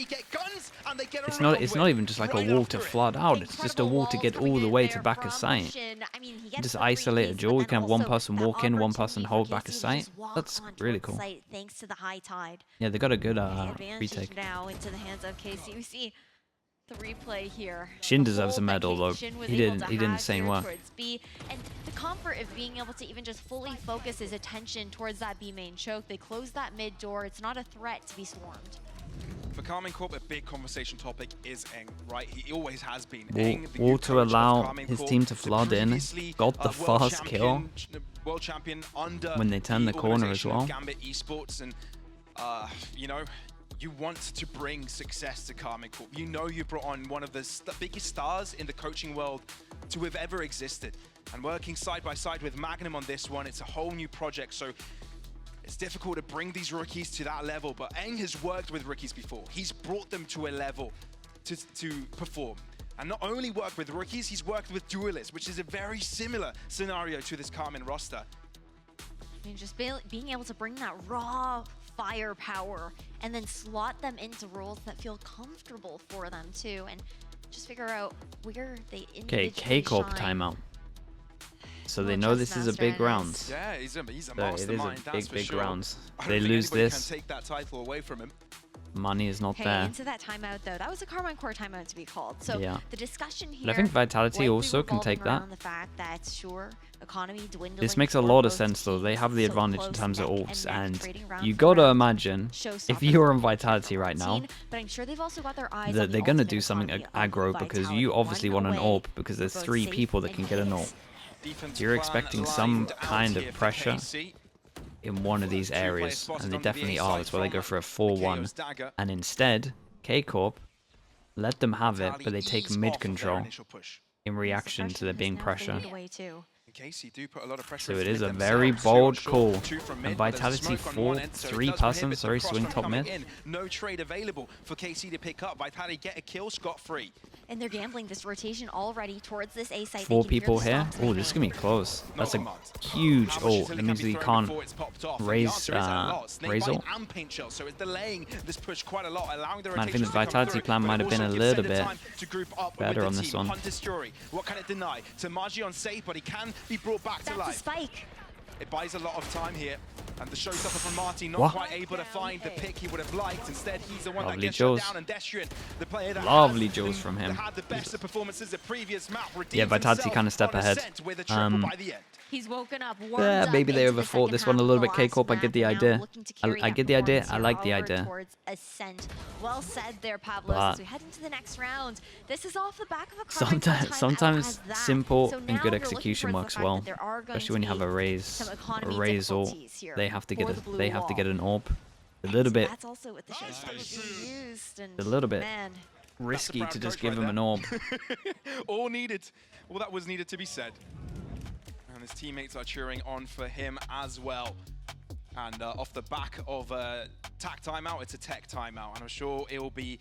It's not even just like a wall to flood out. It's just a wall to get all the way to back of sight. Just isolate a duel. You can have one person walk in, one person hold back of sight. That's really cool. Yeah, they got a good retake. Now into the hands of KC. We see the replay here. Shin deserves a medal though. He did insane work. And the comfort of being able to even just fully focus his attention towards that B main choke. They close that mid door. It's not a threat to be swarmed. For KCORP, a big conversation topic is Eng, right? He always has been. Wall to allow his team to flood in. Got the fast kill world champion under when they turn the corner as well. Gambit Esports, and you know, you want to bring success to KCORP. You know you brought on one of the biggest stars in the coaching world to have ever existed. And working side by side with Magnum on this one, it's a whole new project. So it's difficult to bring these rookies to that level, but Eng has worked with rookies before. He's brought them to a level to perform. And not only worked with rookies, he's worked with duelists, which is a very similar scenario to this KCORP roster. I mean, just being able to bring that raw firepower and then slot them into roles that feel comfortable for them too, and just figure out where they individually KCORP timeout. So they know this is a big round. Yeah, he's a so mastermind, it is a big sure. rounds. I They don't think lose anybody this. can take that title away from him. Money is not there. Into that timeout though, that was a KCORP timeout to be called. So yeah. The discussion here. But I think Vitality also can take that. The fact that sure, economy dwindling, This makes a lot of sense though. They have the advantage in terms of ults, and you gotta imagine if you're on Vitality right now, but I'm sure they've also got their eyes that they're gonna do something aggro because you obviously want an AWP because there's 3 people that can get an AWP. So you're expecting some kind of pressure in one of these areas, and they definitely are. That's why they go for a 4-1. And instead, KCORP let them have it, but they take mid control in reaction to there being pressure. So it is a very bold call. And Vitality 3-person, sorry, swing top mid. No trade available for KC to pick up. Vitality get a kill scot-free. And they're gambling this rotation already towards this A site. 4 people here. Oh, this is gonna be close. That's a huge ult. That means we can't raise ult. Man, I think the Vitality plan might have been a little bit better on this one. What can it deny? Tamaji on safe, but he can be brought back to life. That's a spike. It buys a lot of time here, and the showstopper from Marty not quite able to find the pick he would have liked. Instead, he's the one that gets shut down, and Destrian, the player that lovely Jaws from him. had the best of performances at previous map, yeah, Vitality kind of step ahead. He's woken up. Yeah, maybe they overthought this one a little bit. KCORP, I get the idea. I get the idea. I like the idea. Ascent. Well said there, Pablo. As we head into the next round, this is off the back of a sometimes simple and good execution works well, especially when you have a raise ult. They have to get an AWP. A little bit. That's also what the showstopper used, and a little bit risky to just give him an AWP. All that was needed to be said. And his teammates are cheering on for him as well. And off the back of a TAC timeout, it's a tech timeout. And I'm sure it will be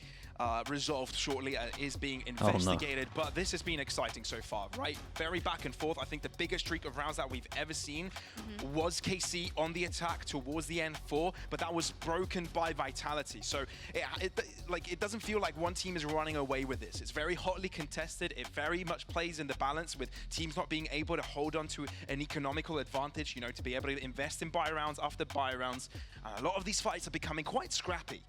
resolved shortly. It is being investigated. But this has been exciting so far, right? Very back and forth. I think the biggest streak of rounds that we've ever seen was KC on the attack towards the N4, but that was broken by Vitality. So it doesn't feel like one team is running away with this. It's very hotly contested. It very much plays in the balance with teams not being able to hold on to an economical advantage, you know, to be able to invest in buy rounds after buy rounds. A lot of these fights are becoming quite scrappy.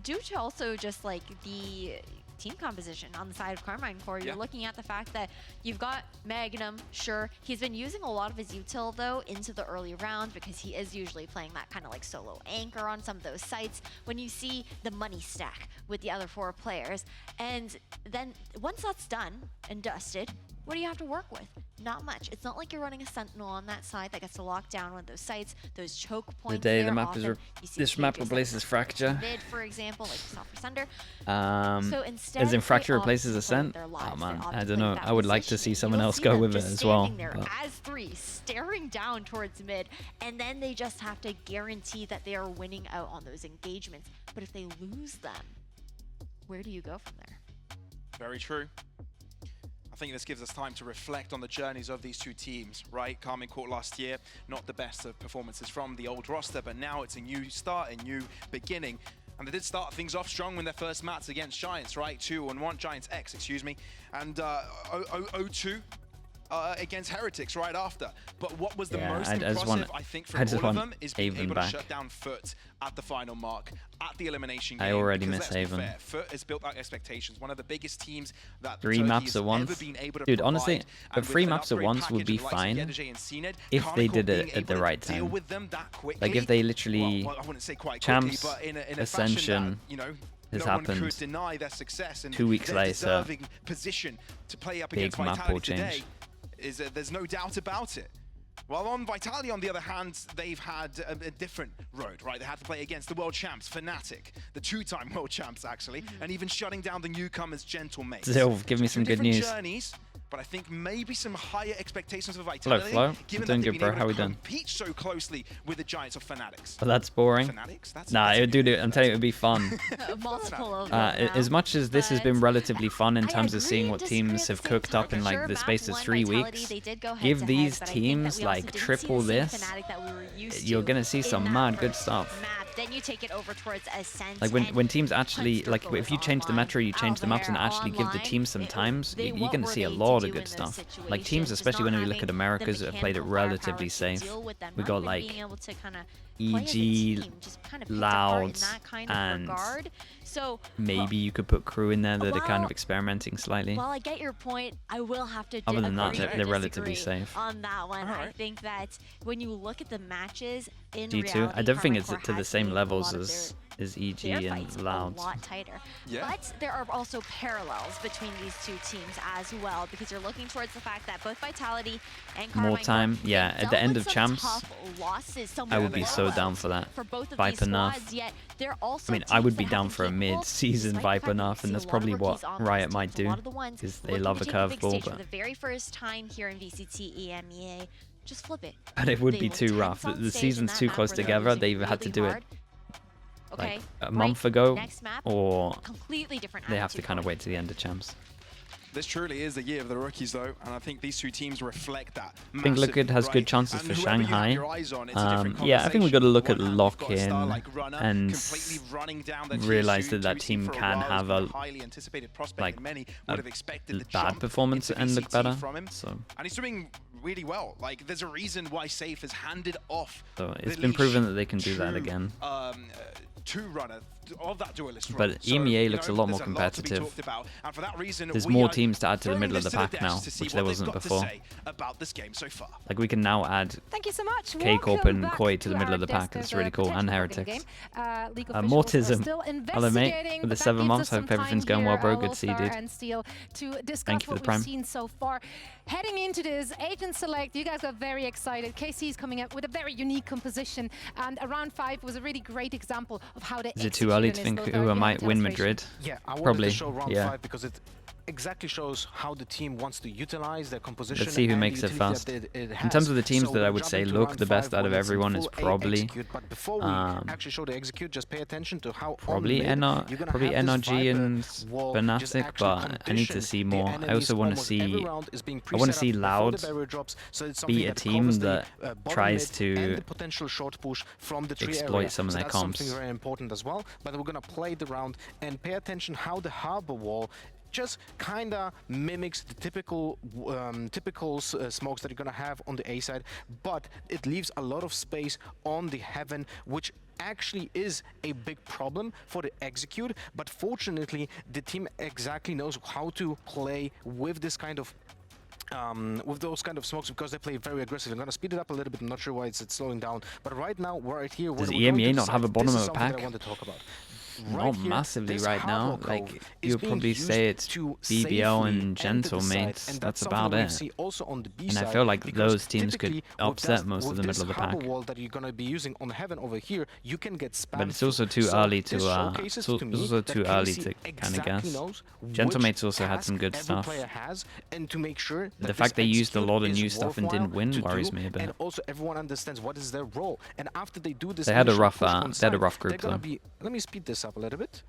Due to also just like the team composition on the side of Carmine Core. You're looking at the fact that you've got Magnum, sure. He's been using a lot of his util, though, into the early rounds because he is usually playing that kind of like solo anchor on some of those sites when you see the money stack with the other 4 players. And then once that's done and dusted, what do you have to work with? Not much. It's not like you're running a Sentinel on that side that gets to lock down one of those sites, those choke points. The day the map is this map replaces Fracture. Mid, for example, like Soft for Sunder. So instead, as in Fracture replaces Ascent? Oh man, I don't know. I would like to see someone else go with it as well. There as 3, staring down towards mid, and then they just have to guarantee that they are winning out on those engagements. But if they lose them, where do you go from there? Very true. I think this gives us time to reflect on the journeys of these 2 teams, right? Carmine Core last year, not the best of performances from the old roster, but now it's a new start, a new beginning. And they did start things off strong with their first match against Giants, right? 2-1, Giants X, excuse me. And 0-2 against Heretics right after. But what was the most impressive, I think, for all of them is being able to shut down Foot at the final mark, at the elimination game. I already miss Haven. Foot has built out expectations. One of the biggest teams that 3 maps at once. Dude, honestly, but 3 maps at once would be fine if they did it at the right time. Like if they literally Champs, Ascension, has happened 2 weeks later, big map will change. There's no doubt about it. While on Vitality, on the other hand, they've had a different road, right? They had to play against the world champs, Fnatic, the 2-time world champs, actually, and even shutting down the newcomers, Gentle Mates. Zilv, give me some good news. Journeys, but I think maybe some higher expectations for Vitality. Hello, Flo. Given Doing that good, bro. How we doing? Compete so closely with the Giants of Fanatics. But that's boring. Fanatics? Nah, it would do it. I'm telling you, it would be fun. Multiple of as much as this has been relatively fun in terms of seeing what teams have cooked up in like the space of 3 weeks, give these teams like triple this, you're gonna see some mad good stuff. Then you take it over towards Ascent. Like when teams actually, like if you change the meta, you change the maps and actually give the teams some times, you're gonna see a lot of good stuff. Like teams, especially when we look at Americas, that have played it relatively safe. We got like EG, Loud, and maybe you could put Crew in there that are kind of experimenting slightly. While I get your point, I will have to Other than that, they're relatively safe. On that one, I think that when you look at the matches in G2, reality, I don't think it's Carmine to Core the same has levels made a lot of as their EG fights and Loud. a lot tighter. But there are also parallels between these 2 teams as well, because you're looking towards the fact that both Vitality and Carmine More time, Core yeah. At the end of Champs, I would be so parallels down for that. for both of Viper these nerf. squads, yet they're also I mean, I would teams be that down have for a been capable, mid-season despite Viper the fact that nerf, we and that's see a lot probably of what rookies on Riot those might teams. A do, lot of the ones because they looking love to a take the big curveball, stage but for the very first time here in VCT EMEA, just flip it. but it would They be will too tense rough. on The stage in season's that too map close where they're together. losing They've had to really do it hard. like a month ago, Next map, or completely different they have to attitude kind of going. wait to the end of Champs. This truly is the year of the rookies, though, and I think these 2 teams reflect that. I think Liquid has good chances for Shanghai. Yeah, I think we've got to look at lock-in and realize that that team can have a bad performance and look better. So. And he's doing really well. Like, there's a reason why Safe has handed off. So it's been proven that they can do that again. Runner of that duelist role. But EMEA looks a lot more competitive. And for that reason, there's more teams to add to the middle of the pack now, which there wasn't before. About this game so far. Like we can now add Thank you so much. KCORP and Koi to the middle of the pack. It's really cool. And Heretics. Mortism. Hello, mate. For the 7 months, hope everything's going well, bro. Good to see you, dude. Thank you for the prime. Seen so far. Heading into this, Agent Select, you guys are very excited. KC is coming up with a very unique composition, and round 5 was a really great example of how they. Is it too early to think who might win Madrid? Yeah, I wanted Probably. to show round Yeah. 5 because it exactly shows how the team wants to utilize their composition. Let's see who and makes the it utility first. that it In has. terms of the teams So that I we'll would jump say into look round the best 5 out of when it's everyone is full A probably execute. But before we actually show the execute, just pay attention to how probably NRG and Fnatic, but I need to see more. I also want to see Loud be a team that tries to exploit some of their comps. Something very important as well. But we're gonna play the round and pay attention how the harbor wall just kinda mimics the typical smokes that you're gonna have on the A side, but it leaves a lot of space on the heaven, which actually is a big problem for the execute, but fortunately the team exactly knows how to play with this kind of with those kind of smokes, because they play very aggressive. I'm going to speed it up a little bit. I'm not sure why it's slowing down, but right now right here, does when we're going EMEA to not have a site, bottom this of is a something pack? I want to talk about. Not here, massively this right now. Harbor Like Cove you is would being probably used say it's to BBL safely and enter Gentle the site, mates. and That's something about that we it. see also on the B And I side, feel like because those teams could typically upset with most of the middle of the this harbor pack. wall that you're going to be using on heaven over here, you can get spammed. But it's also through. too So early this to showcases to me that KC kind of guess. knows Gentlemates which also had task some good every stuff. player has, and to make sure that The fact they used a execute lot of is new stuff and didn't worthwhile win to worries do, me a bit. and also everyone understands what is their role. And after they do this, They had a initial rough, push on they had a site, rough group they're gonna though. be. Let me speed this up a little bit.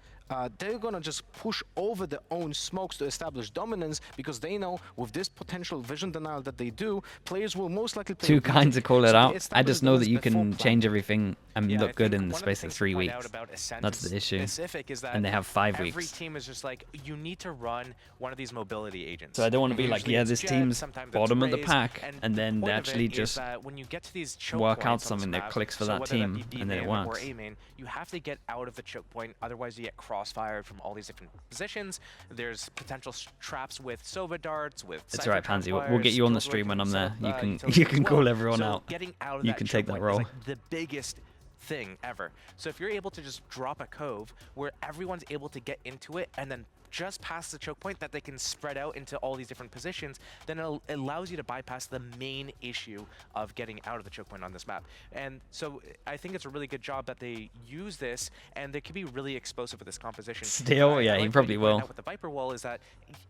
They're gonna just push over their own smokes to establish dominance, because they know with this potential vision denial that they do, players will most likely play Too kind to call it out. I establish just know that dominance you before can planning. change everything and Yeah, look I good think in the one of space things of to 3 point out weeks. about Ascent That's is the issue. specific is that And they have 5 every weeks. team is just like, you need to run one of these mobility agents. So I don't want to be like, Usually yeah, it's this Jet, team's sometimes it's bottom of the Raze, pack, and then the they point of it actually is just that when you get to these choke work out points on something this that map, clicks for so that whether team, be and then it B main or works. A main, you have to get out of the choke point, otherwise you get crossfired from all these different positions. There's potential traps with Sova darts, with It's Cypher alright, trap Pansy. We'll wires, get you on the skills stream when I'm there. working, You can utility you as can well. call everyone So out. getting out of You that can choke take that point role. is like the biggest thing ever. So if you're able to just drop a cove where everyone's able to get into it and then just past the choke point that they can spread out into all these different positions, then it allows you to bypass the main issue of getting out of the choke point on this map. And so I think it's a really good job that they use this, and they can be really explosive with this composition. Still, yeah, I he like probably what you pointed will. out with the Viper wall is that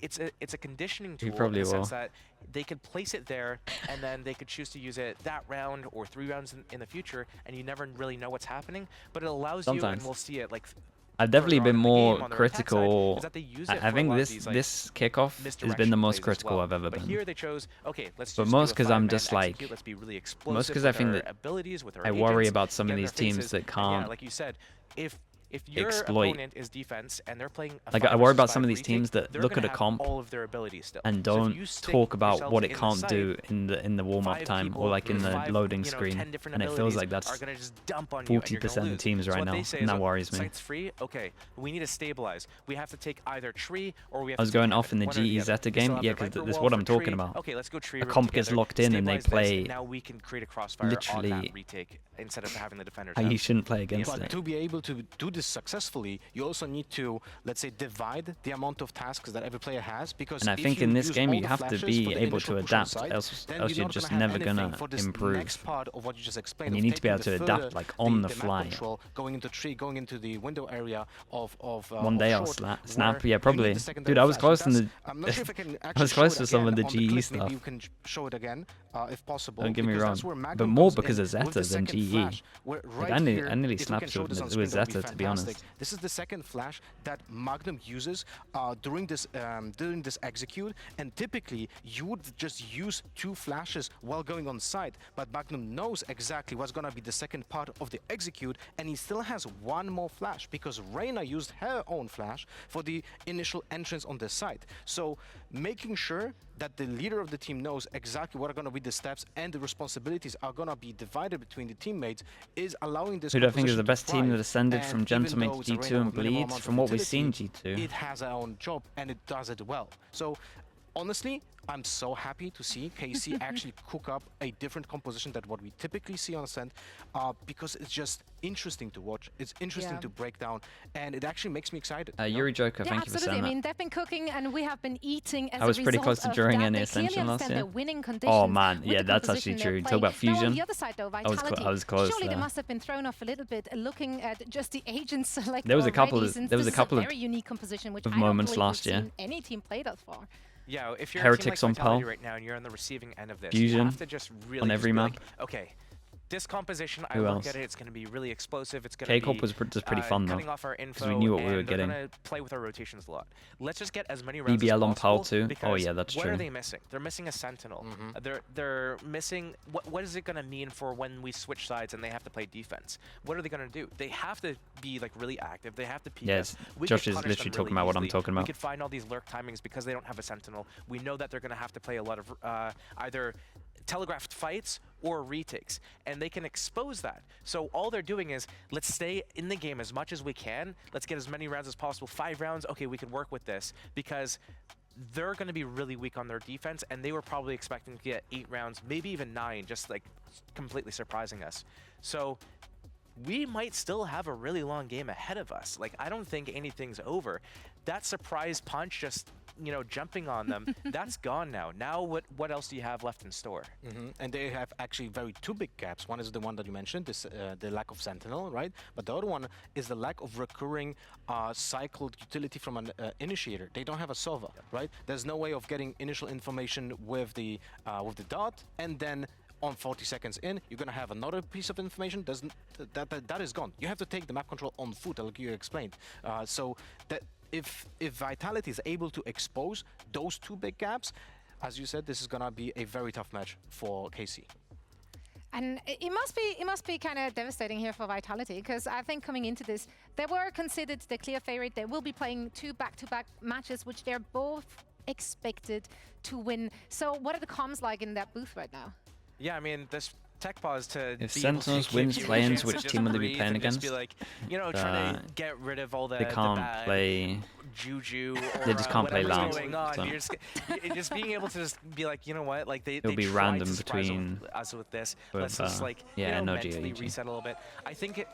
it's a conditioning He tool probably in the sense will. that they could place it there, and then they could choose to use it that round or 3 rounds in the future, and you never really know what's happening. But it allows you, and Sometimes. we'll see it like. I've definitely further on been in the game, more on their attack critical. side, is that they use it I for a think lot of these, like, this kickoff has been misdirection the most plays as critical well. I've ever But been. here they chose, okay, let's But just most do a because I'm 5-man just like, execute, let's be really explosive most because I with think our that abilities, with our I worry agents, about some get of in these their teams faces, that and yeah, can't like you said, if your exploit. opponent is defense and they're playing a Like, 5 I worry about versus some of 5 these teams retake, that they're look at gonna a have comp all of their abilities still. and So if don't you stick talk about yourselves what it in the can't site, do in the warm-up 5 time people, or like in the 5, loading you know, screen, 10 different and it feels abilities like that's are gonna just dump on you and you're 40% gonna of lose. teams So right what now, they say and is, that look, worries me. site's free, okay, we need to stabilize. We have to take either tree or we have I was to take going off heaven, in the one or the GE other. Zeta We game, still have yeah, the because Viper that's wall what for I'm talking tree. about. Okay, let's go tree A room comp gets together, locked in and they stabilize this, play and now we can create a crossfire on literally that retake instead of having the defenders how have. you shouldn't play against But it. to be able to do this successfully, you also need to, let's say, divide the amount of tasks that every player has. Because And I if think you in this use game all you the have to flashes be for the able to initial push on adapt, site, else then you're not just gonna have never anything gonna for this improve. next part of what you just explained. And you of need to be taking able to the adapt further like on the map fly. control, going into tree, going into the window area of One day I'll short, snap, where yeah, you probably. need the secondary Dude, I was flash. close in That's- the I'm not sure if I can I actually was close show it to some of again the on GE clip. stuff. Maybe you can show it again, if possible. Don't get me because wrong, that's where but Magnum more comes because in of with Zeta the than second GE. flash, where Like, right I here, nearly if we snapped can show with this on it screen, with that would be Zeta, to be honest. fantastic. This is the second flash that Magnum uses during this execute, and typically you would just use 2 flashes while going on site, but Magnum knows exactly what's gonna be the second part of the execute, and he still has 1 more flash because Reyna used her own flash for the initial entrance on the site. So making sure that the leader of the team knows exactly what are going to be the steps and the responsibilities are going to be divided between the teammates is allowing this. Who do I think is the composition best to team that thrive. ascended And from even Gentleman though to it's a G2 Reyna and with minimal Bleeds? amount From of what we've seen, utility, G2. it has our own job and it does it well. So honestly, I'm so happy to see KC actually cook up a different composition than what we typically see on Ascent, because it's just interesting to watch. It's interesting to break down, and it actually makes me excited. Yuri Joker, Yeah, thank you for absolutely. saying I that. mean, they've been cooking and we have been eating as I was a pretty result close to of drawing that. any They Ascension clearly last understand year. their winning Oh conditions man, with yeah, the that's actually composition they're true. Talk playing. about Now, on fusion. the other side, though, I was Vitality, close surely they there. must have been thrown off a little bit looking at just the agents like There was a couple already, of- since there was this a couple is of- a very unique composition, which of I don't moments believe last we've year. seen any team play thus far. Yeah, if you're Heretics a on team like Vitality Pearl. right now and you're on the receiving end of this, Fusion you have to just really on just every be map. like, okay, this composition, I Who look else? at it, it's going to be really explosive. It's going to KCORP be was just pretty fun though, cutting off our info, because we knew what we were and they're getting. going to play with our rotations a lot. Let's just get as many rounds BBL as on possible. Pearl too. Oh because yeah, that's what true. are they missing? They're missing a Sentinel. They're missing. What is it going to mean for when we switch sides and they have to play defense? What are they going to do? They have to be like really active. They have to peek Yes, us. We Josh could is punish literally them talking really about what I'm easily. talking We about. could find all these lurk timings because they don't have a Sentinel. We know that they're going to have to play a lot of either telegraphed fights or retakes, and they can expose that. So all they're doing is, let's stay in the game as much as we can. Let's get as many rounds as possible. 5 rounds, okay, we can work with this, because they're going to be really weak on their defense, and they were probably expecting to get 8 rounds, maybe even 9, just like completely surprising us. So we might still have a really long game ahead of us. Like, I don't think anything's over. That surprise punch, just, you know, jumping on them, that's gone now. Now what else do you have left in store? And they have actually two big gaps. One is the one that you mentioned, this the lack of Sentinel, right? But the other one is the lack of recurring cycled utility from an initiator. They don't have a solver, right? There's no way of getting initial information with the dot, and then on 40 seconds in, you're gonna have another piece of information. That is gone. You have to take the map control on foot, like you explained. So that if Vitality is able to expose those 2 big gaps, as you said, this is gonna be a very tough match for KC. And it must be kind of devastating here for Vitality, because I think coming into this, they were considered the clear favorite. They will be playing 2 back-to-back matches, which they're both expected to win. So what are the comms like in that booth right now? Yeah, I mean, this tech pause to If Sentinels wins play-ins, which team will they be playing against? Be like, you know, trying to get rid of all the they can't bad play juju. Or, they just can't play whatever's LAN. going on. So. You're just being able to just be like, you know what, like It'll they be tried random to surprise between us with this. with, Let's just like yeah, you know, no mentally GAG. reset a little bit. I think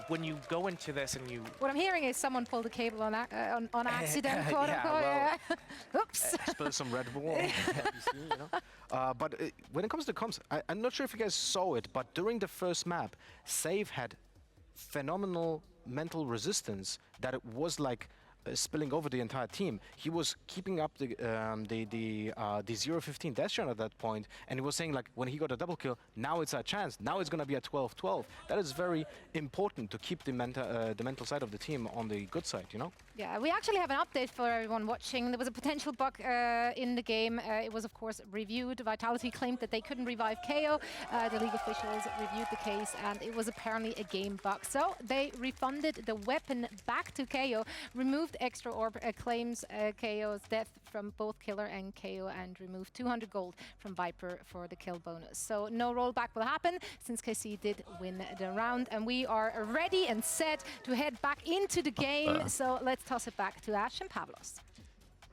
when you go into this and you What I'm hearing is someone pulled a cable on accident, quote Yeah, unquote. well, Oops. Spill some Red Bull, you know? But when it comes to comms, I'm not sure if you guys saw it, but during the first map, Save had phenomenal mental resistance that it was like spilling over the entire team. He was keeping up the 0-15 dash run at that point, and he was saying, like, when he got a double kill, now it's a chance. Now it's gonna be a 12-12. That is very important to keep the mental side of the team on the good side, you know? Yeah, we actually have an update for everyone watching. There was a potential bug in the game. It was, of course, reviewed. Vitality claimed that they couldn't revive KO. The league officials reviewed the case, and it was apparently a game bug. So they refunded the weapon back to KO, removed extra orb, claims KO's death from both Killer and KO, and removed 200 gold from Viper for the kill bonus. So no rollback will happen, since KC did win the round, and we are ready and set to head back into the game. So let's toss it back to Ash and Pavlos.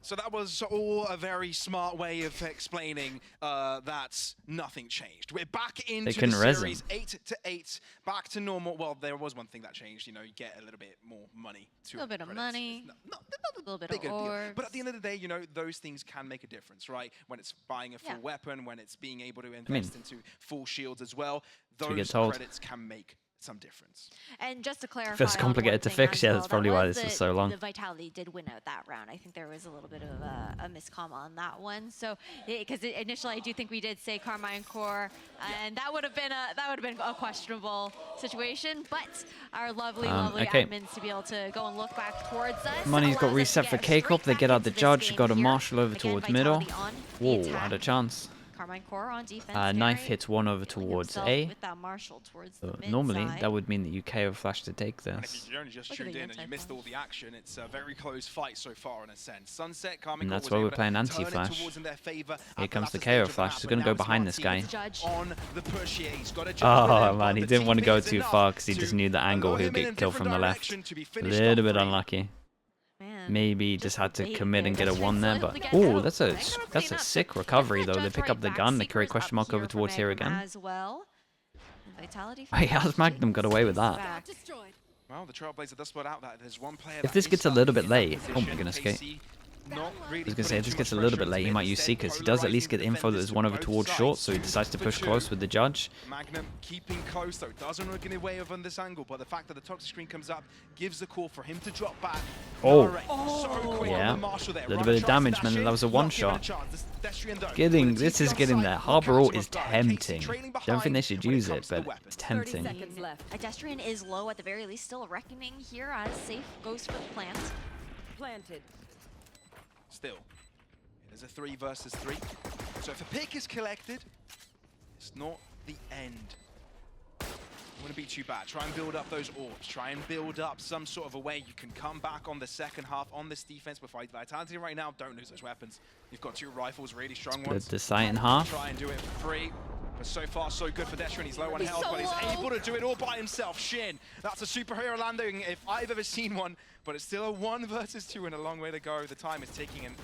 So that was all a very smart way of explaining that nothing changed. We're back into the series, 8-8, back to normal. Well, there was one thing that changed. You know, you get a little bit more money. A little bit of money, not a little bit of orbs. But at the end of the day, you know, those things can make a difference, right? When it's buying a full weapon, when it's being able to invest into full shields as well, those credits can make some difference. And just to clarify, If it's complicated to fix, yeah, that's probably why this is so long. The Vitality did win out that round. I think there was a little bit of a miscomm on that one. So, because initially I do think we did say Carmine Core, and that would have been a questionable situation. But our lovely admins to be able to go and look back towards us. Money's got reset for KCORP. They get out the judge. Got a Marshall over towards middle. Whoa, had a chance. Carmine Core on defense. Knife hits one over towards A. With that Marshall towards the Normally, mid-side. that would mean that UK have flashed to take And this. if you're only just tuned in and you missed all the action, it's a very close fight so far in Ascent. Sunset, And that's why we're playing anti-flash. Here comes the KO flash. He's going to go behind this guy. On the push here. He's got Oh man, he didn't want to go too far because he just knew the angle he'd get killed from the left. A little bit unlucky. Man, Maybe just had to commit and get a 1 there, but oh, that's a sick recovery though. They pick up the gun, they carry question mark over towards here again. As well. Vitality. Hey, how's Magnum got away with that? Well, the Trailblazer does spot out that there's one player. If this gets a little bit late, oh my goodness, Kate. I was gonna say if this gets a little bit late, he might use Seekers. He does at least get the info that there's one over towards short, so he decides to push close with the judge. Magnum keeping close though, doesn't want to get away on this angle, but the fact that the toxic screen comes up gives the call for him to drop back. Oh, yeah, a little bit of damage, man. That was a 1 shot. This is getting there. Harbor ult is tempting. Don't think they should use it, but it's tempting. Pedestrian is low at the very least, still a reckoning here as Safe goes for the plant. Planted. Still, it is a 3 versus 3. So if a pick is collected, it's not the end. It wouldn't be too bad. Try and build up those orbs. Try and build up some sort of a way you can come back on the second half on this defense. With Vitality right now, don't lose those weapons. You've got 2 rifles, really strong ones. Split the site in half. Try and do it for free. But so far, so good for Detra, and he's low on health, but he's able to do it all by himself. Shin, that's a superhero landing if I've ever seen one, but it's still a 1 versus 2 and a long way to go. The time is ticking, and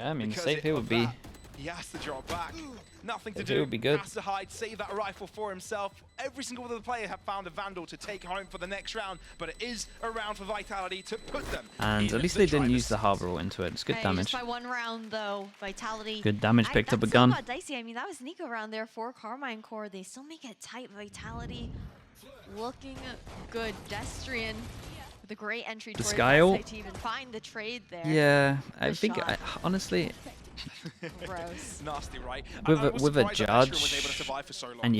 yeah, I mean, safe here would be... He has to drop back. Nothing to It do. would be good. Has to hide, save that rifle for himself. Every single one of the players have found a Vandal to take home for the next round, but it is a round for Vitality to put them. And at least they didn't use the Harbor ult into it. It's good damage. Just by 1 round, though, Vitality. Good damage, picked up a That gun. still got dicey. I mean, that was Nico round there for Carmine Core. They still make it tight. Vitality looking good. Destrian with a great entry towards Sky ult. to even find the trade there. Yeah, I Good think, shot. honestly, Gross. Nasty, right? with a judge, and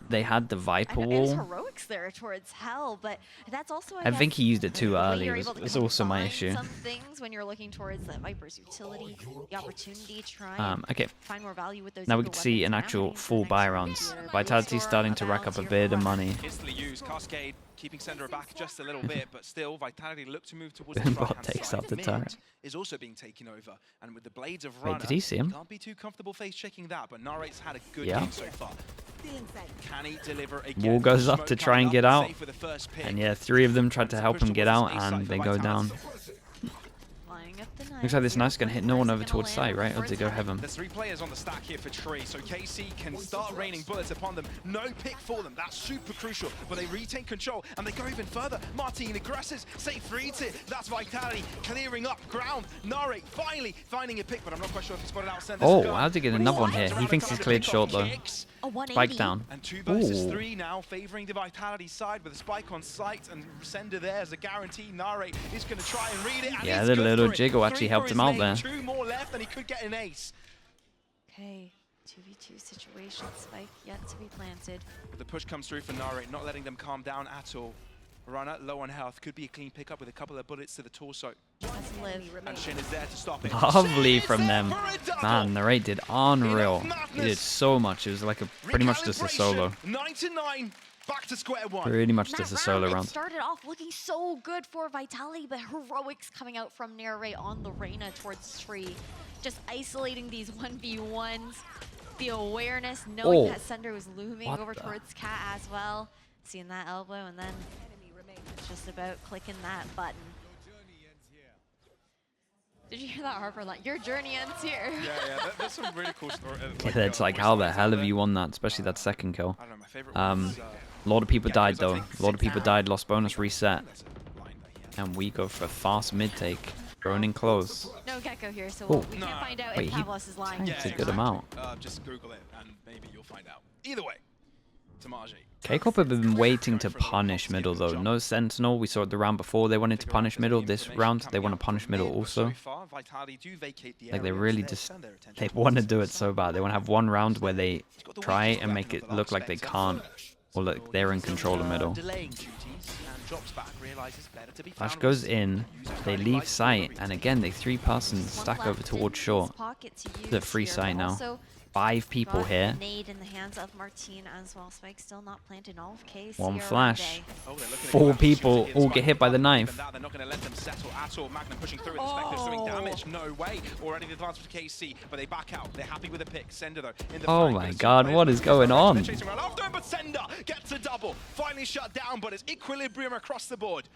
they had the Viper I know, it was wall. heroics there towards Hell, but that's also I think he used it too the way early. you're able to It's also my combine issue. Some things when you're looking towards the Viper's utility, the opportunity to try and Okay, find more value with those. now we eco can see an weapons actual happening for full the buy next rounds. round. Vitality's starting to rack up a bit of money. Instantly used. Cascade keeping Sender back just a little bit, but still Vitality look to move towards the Bot right-hand takes side. out the Mid turret. is also being taken over, and with the blades of Wait, Runner, did he see him? can't be too comfortable face checking that, but Narate's had a good Yeah. game so far. Can he deliver again? Wall goes up Smoke to try coming and up, get out. safe with the first pick. And yeah, 3 of them tried to help him get out, Push towards the and A they side go for down. Vitality. Lining up the Looks like this knife's gonna hit no one over towards site, right? Or did it go heaven? There's 3 players on the stack here for Tree, so KC can start raining bullets upon them. No pick for them, that's super crucial, but they retain control, and they go even further. Martin aggresses, safe 3 it. That's Vitality clearing up ground. Narate finally finding a pick, but I'm not quite sure if he spotted out. Oh, how'd he get another one here? He thinks he's cleared short though. A 180. Spike down. And 2 versus Ooh. 3 now, favoring the Vitality side with a spike on site, and Sender there as a guarantee. Narate is going to try and read it. And Yeah, he's the good little for it. jiggle actually 3 helped for him his out mate. there. 2 more left, and he could get an ace. Okay, 2v2 situation. Spike yet to be planted. But the push comes through for Narate, not letting them calm down at all. Runner low on health, could be a clean pickup with a couple of bullets to the torso. Let's live. And Shin is there to stop it. Lovely Shin is from there them. for a double. Man, the raid did unreal. Enough He did madness. so much. It was like a pretty much just a solo. 9-9, back to square one. Pretty much That just a solo it round. started off looking so good for Vitality, but heroics coming out from Narrate on the Reyna towards Tree. Just isolating these 1v1s. The awareness, knowing that Sender was looming What over the? towards Cat as well. Seeing that elbow, and then it's just about clicking that button. Did you hear that Harper line? Your journey ends here. Yeah, that's some really cool story. Yeah, it's like, how the hell have you won that? Especially that second kill. I don't know, my favorite one was, A lot of people died Gecko's, I though. think, A lot of people 6-9. died, lost bonus reset. There's a line back here. And we go for a fast mid take. Thrown in close. No Gecko here, so Oh. we can't find out Wait, if he Pavlos is lying. tanked a good amount. Just Google it and maybe you'll find out. Either way, Tamaji. KCORP have been waiting to punish middle though. No Sentinel. We saw it the round before. They wanted to punish middle. This round, they want to punish middle also. Like they really just, they want to do it so bad. They want to have one round where they try and make it look like they can't, or look they're in control of middle. Flash goes in, they leave sight, and again they 3-person stack over towards short. The free sight now. 5 people here. Nade in the hands of Martin as well. Spike still not planted. All of KC One are flash. on day. 4 people all get hit by the knife. They're not going to let them settle at all. Magnum pushing through it. The Spectre's doing damage. No way. Already the advance for KC, but they back out. They're happy with the pick. Sender though. In the Oh fight, my but it's god, two what players is going on? They're chasing around after him, but Sender gets a double. Finally shut down, but it's equilibrium across the board.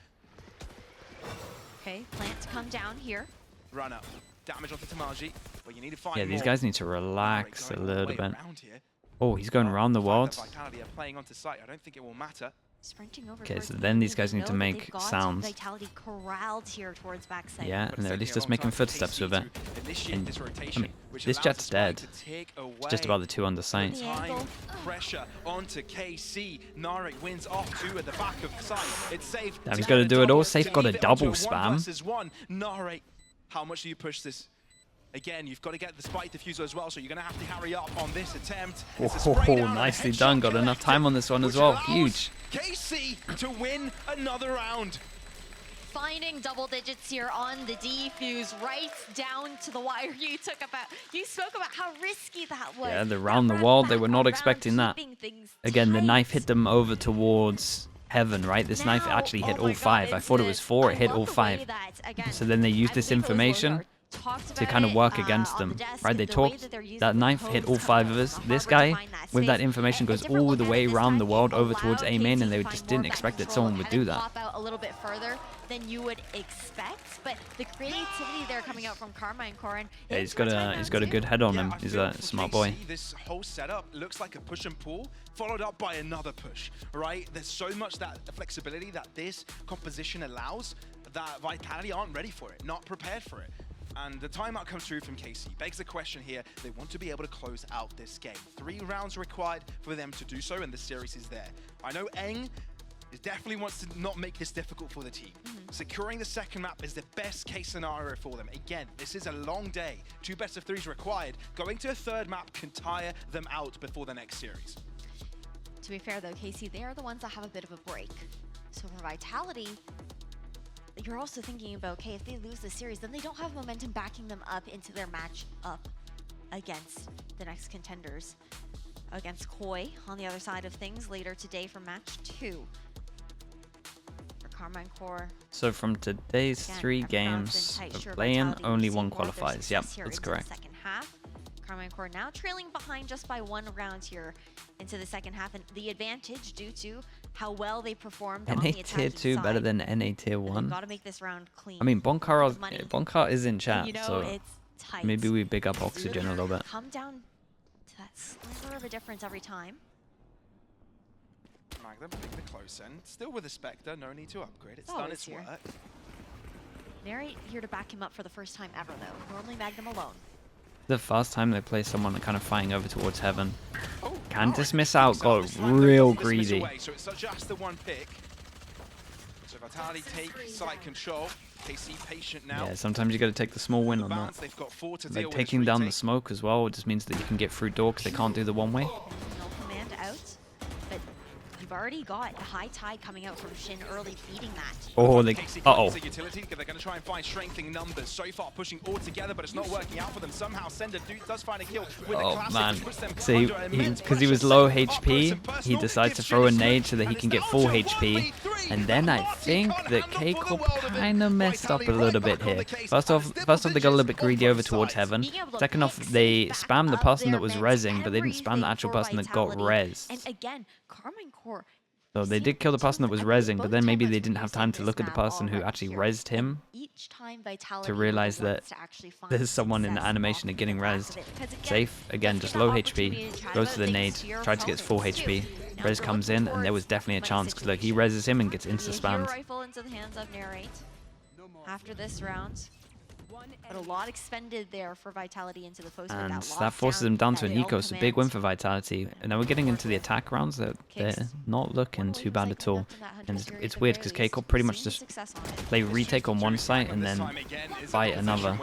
Okay, plant to come down here. Run up. Damage onto Tamaji, but you need to find Yeah, these more. guys need to relax a Going all the little way bit. around here. Oh, he's going around the fact world. that Vitality are playing onto site. I don't think it will matter. Sprinting over Okay, towards so the then middle. these guys They need to know that make they've got sounds. Vitality corralled here towards backside. Yeah, But and they're at it's least taking just a long making time for footsteps KC with it. to initiate And, this I rotation, mean, which this allows jet's the Spike dead. to take It's just about the 2 on the site. The angle. Time pressure onto KC. Narek wins off 2 at the back of site. It's safe. Damn, he's got to do it all. Safe got a double spam. /1. Narek, how much do you push this? Again, you've got to get the spike diffuser as well, so you're going to have to hurry up on this attempt. It's a spray down and a Nicely headshot done. Got enough connected, time on this one as which well. allows Huge. KC to win another round. Finding double digits here on the defuse, right down to the wire. You spoke about how risky that was. Yeah, they're round the wall. They were not expecting that. Again, the knife hit them over towards heaven, right? This knife actually hit all 5. I thought it was 4. It hit all 5. So then they used this information to kind of work against them, right? They talked, that knife hit all 5 of us. This guy, with that information, goes all the way around the world over towards A main, and they just didn't expect that someone would do that. Pop out a little bit further than you would expect, but the creativity there coming out from KCORP, yeah, he's got a good head on him. He's a smart boy. This whole setup looks like a push and pull, followed up by another push, right? There's so much that flexibility that this composition allows that Vitality aren't ready for it, not prepared for it. And the timeout comes through from KC. Begs the question here, they want to be able to close out this game. 3 rounds required for them to do so, and the series is there. I know Eng definitely wants to not make this difficult for the team. Securing the second map is the best case scenario for them. Again, this is a long day. 2 best-of-3s required. Going to a 3rd map can tire them out before the next series. To be fair though, KC, they are the ones that have a bit of a break. So for Vitality, you're also thinking about, okay, if they lose the series, then they don't have momentum backing them up into their match up against the next contenders. Against Koi on the other side of things later today for match 2. For KCORP. So from today's 3 games of play-in, only 1 qualifies. Yep, that's correct. Second half. KCORP now trailing behind just by 1 round here into the second half, and the advantage due to how well they performed on the NA Tier 2 better than NA Tier 1. Got to make this round clean. I mean, Bonkar is in chat, you know, so it's tight. maybe we big up Oxygen a little bit. Come down to that sliver of a difference every time. Magnum taking the close end. Still with a Spectre, no need to upgrade. It's done its work. Nary here to back him up for the first time ever, though. Normally Magnum alone. The first time they play someone kind of fighting over towards heaven. Can dismiss out, got real greedy. So it's just the 1 pick. So Vitality take site control. KC patient now. Yeah, sometimes you got to take the small win on that. They've got 4 to deal Like with taking down the smoke as well just means that you can get through door because they can't do the one-way. No command out, but you've already got a high tide coming out from Shin early feeding that. Oh, they... Uh-oh. Utility, they're going to try and find strengthening numbers. So far pushing all together, but it's not working out for them. Somehow Sender does find a kill with the classic, man. which puts them See, because he was low HP, he decides to throw a nade so that he can get full HP. And then I think that KCORP kind of messed up a little bit here. First off, they got a little bit greedy over towards heaven. Second off, they spammed the person that was rezzing, but they didn't spam the actual person that got rezzed. And again, KCORP. So they did kill the person that was rezzing, but then maybe they didn't have time to look at the person who actually rezzed him to realize that there's someone in the animation of getting rezzed. Safe, again, just low HP, goes to the nade, tried to get his full HP. Rez comes in, and there was definitely a chance, because look, he rezzes him and gets insta-spammed. Rifle into the hands of Narrate after this round. But a lot expended there for Vitality into the post. And that forces them down to an eco, so big win for Vitality. And now we're getting into the attack rounds. They're not looking too bad at all. And it's weird because KCORP pretty much just play retake on one site and then fight another.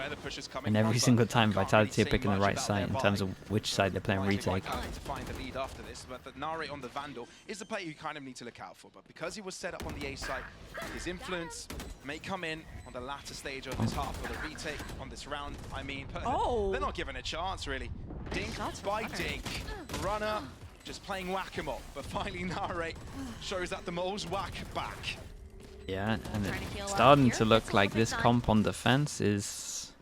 And every single time Vitality are picking the right site in terms of which side they're playing retake. To find the lead after this, but the Nare on the Vandal is the player you kind of need to look out for. But because he was set up on the A site, his influence may come in on the latter stage of this half for the retake on this round. I mean, they're not given a chance really. Dink by Dink. Runner just playing whack-a-mole, but finally Nare shows that the moles whack back. Yeah, and it's starting to look like this comp on defense is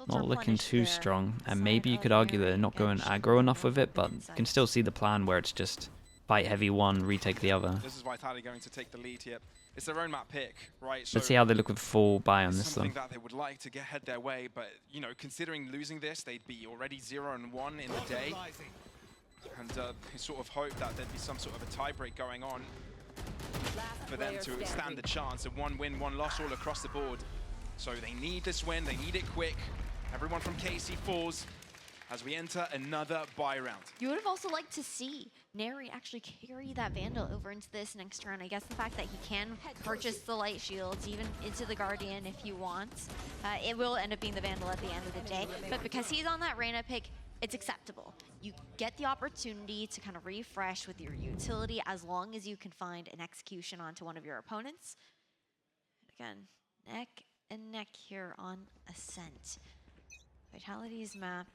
not looking too strong. And maybe you could argue that they're not going aggro enough with it, but you can still see the plan where it's just fight heavy one, retake the other. This is Vitality going to take the lead here. It's their own map pick, right? So let's see how they look with full buy on this though. Something that they would like to head their way, but you know, considering losing this, they'd be already 0-1 in the day. And they sort of hope that there'd be some sort of a tiebreak going on for them to stand the chance of 1 win, 1 loss all across the board. So they need this win, they need it quick. Everyone from KC falls as we enter another buy round. You would have also liked to see Nary actually carry that Vandal over into this next round. I guess the fact that he can purchase the light shields, even into the Guardian if he wants. It will end up being the Vandal at the end of the day. But because he's on that Reyna pick, it's acceptable. You get the opportunity to kind of refresh with your utility as long as you can find an execution onto one of your opponents. Again, neck and neck here on Ascent. Vitality's map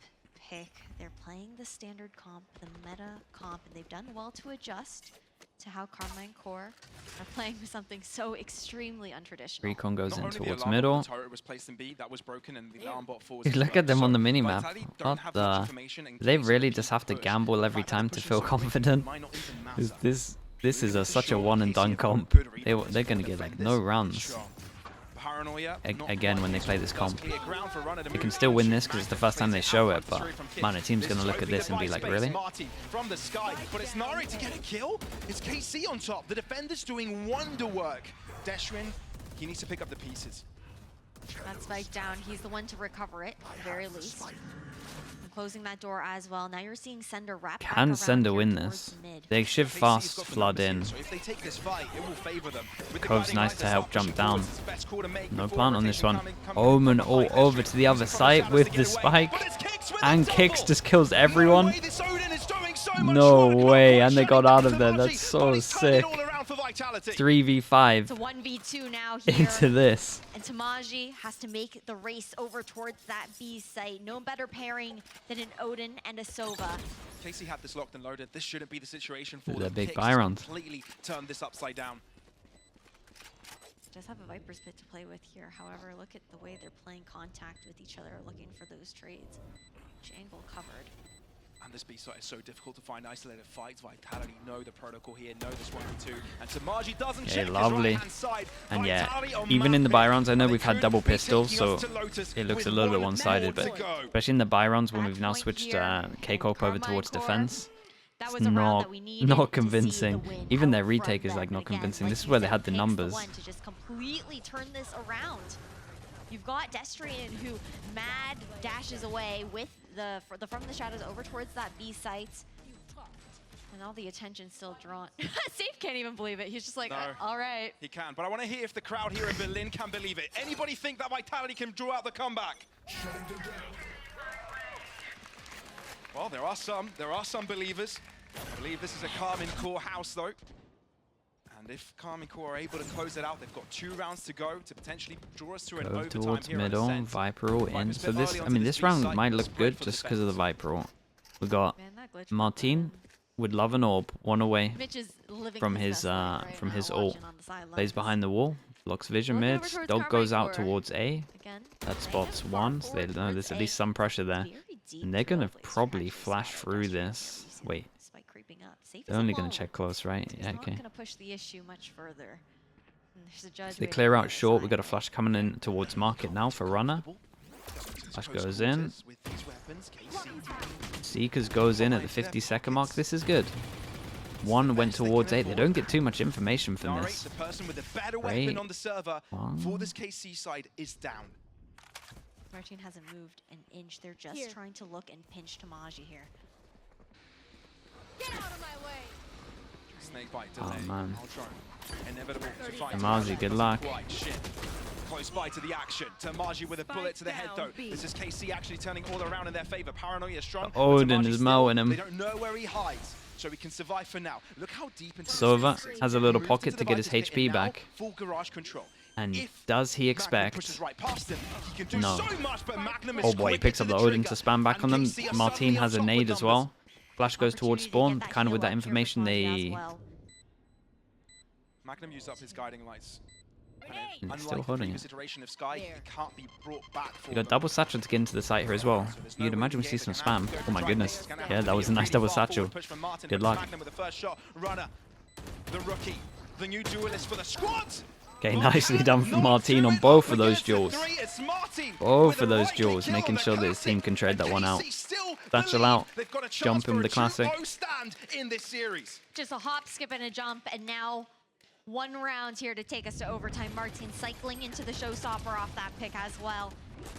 pick. They're playing the standard comp, the meta comp, and they've done well to adjust. to how Carmine Core are playing with something so extremely untraditional. Recon goes in Not only the towards alarm middle. bot turret was placed in B, that was broken, and the alarm bot falls as Look well. at them on the So, minimap. Vitality don't What have the? much information in They case of really a just peak have to push. gamble The every fact that time the to push feel is so quick confident. might not even Is matter. this is Really a, such a sure one and KC done have got a comp. good read on this They're for gonna the get like defenders. no runs. Strong. Paranoia, not Again, quite when they useful. play this Does comp. clear ground for Runner to They move can still win into. this because it's the Magnum first time they plays show out it, but through from Kid. man, a team's gonna This look is at this and be opening like, the really? Martin from the sky, but it's Nari to get a kill. It's KC on top. The defender's doing wonder work. Deshrin, he needs to pick up the pieces. That spike down, he's the one to recover it, at the very least. And closing that door as well. Now you're seeing Sender wrap back Can around Sender here win towards this? mid. They should KC has fast got the flood numbers in. here, so if they take this fight, it will favor them. With the Cove's guiding nice light to that's help up, jump pushing down. forwards is the best call to make No before plant on this rotation one. coming Omen from all behind. over Deshrin to the other using cover side shadows with to the get away, spike. but it's Kicks with a And double. Kicks just kills No everyone. way, this Odin is doing so much No work. way, Not and they shutting got out down of there. Tamaji, That's so but he's turned it sick. all around for Vitality. 3v5 It's a 1v2 now here. into this. And Tamaji has to make the race over towards that B site. No better pairing than an Odin and a Sova. KC had this locked and loaded. This shouldn't be the situation for Their them. big Kicks buy round. completely turned this upside down. Does have a Viper's Pit to play with here. However, look at the way they're playing contact with each other, looking for those trades. Jangle covered. And this B site is so difficult to find isolated fights. Vitality know the protocol here, know this 1v2. And Tamaji doesn't Okay, check his lovely. right-hand side. And yeah, Vitality on even in the map buy it, rounds, I know and we've they had could double be pistols, taking so us to Lotus it looks a with little bit one one-sided, more but to go. especially in the buy rounds when That we've now point switched here, KCORP over Carmine towards Core, defense. That It's was a round that we needed not to see the convincing. win Even out their from retake is them. like not And again, convincing. like This is you where they said, had the Kicks numbers. one to just completely turn this around. You've got Destrian who mad dashes away with from the shadows over towards that B site. And all the attention still drawn. Safe can't even believe it. He's just like, No. all right. He can, but I want to hear if the crowd here in Berlin can believe it. Anybody think that Vitality can draw out the comeback? Well, there are some believers. I believe this is a Carmine Core house, though. And if Carmine Core are able to close it out, they've got 2 rounds to go to potentially draw us to an Go overtime towards here at middle, Ascent. Viper all in. Viper's So bit this, early I onto mean, this this B round site might is look great good for just because of the defense. Viper ult. We got Man, that glitch Martin would love an orb, one away Mitch is living from his his best life right now, ult. watching on the sidelines. Plays behind the wall, blocks vision Looking mid. over towards Dog goes Carmine out Core. towards A. Again, That laying spots it far one, so they forward know towards there's at A. least some pressure there. Very deep And they're gonna trail place probably actually flash spotted through Destrian this. there. We see Wait, that spike creeping up. Safe they're is only gonna alone. check close, right? He's Yeah, not okay. gonna push the issue much further. And there's a judge So they waiting clear on out the short. We side. got a flash coming in towards market now for Runner. Flash goes in. Seekers goes in at the 50-second mark. This is good. One went towards A. They don't get too much information from Nari, this. the person with the better Wait. weapon on the server One. for this KC side is down. Martin hasn't moved an inch. They're just trying to look and pinch Tamaji here. Get out of my way. Snake bite Oh, delay. man. Ultron, inevitable to find. Tamaji, good luck. Quite shit. Close by to the action. Tamaji with a bullet to the head, though. This is KC actually turning all around in their favor. Paranoia strong. but Odin Tamaji is still, mowing him. They don't know where he hides, so he can survive for now. Look how deep into Sova this is. has a little Moved pocket into to the get his Viper's pit, HP and now back. Full garage control. And If does he Magnum expect? pushes right past him, he can do No. so much, but Magnum is Oh boy, he quicker picks to up the the Odin trigger, to spam back and on them. KC are Martin suddenly has a on top nade with as well. Flash goes towards Opportunity to spawn. get that Kind of with kill that up here for information, Tamaji as they well. Magnum used up his guiding lights. And he's still Unlike the holding previous it. iteration of Sky, he can't be brought back for We got them. double satchel to get into the site here as well. So there's no You'd way imagine we the see A's some are gonna have spam. to go Oh for my try goodness. this. It's gonna have Yeah, to that be was a a nice really double far forward satchel. push from Martin, Good but luck. Magnum with the first shot. Runner, the rookie, the new duelist for the squad. Okay, nicely done from Martin on both of those duels. Both Both of those duels, making sure that his team can trade that one out. Satchel out, jump him the classic. In this series. Just a hop, skip, and a jump, and now one round here to take us to overtime. Martin cycling into the showstopper off that pick as well.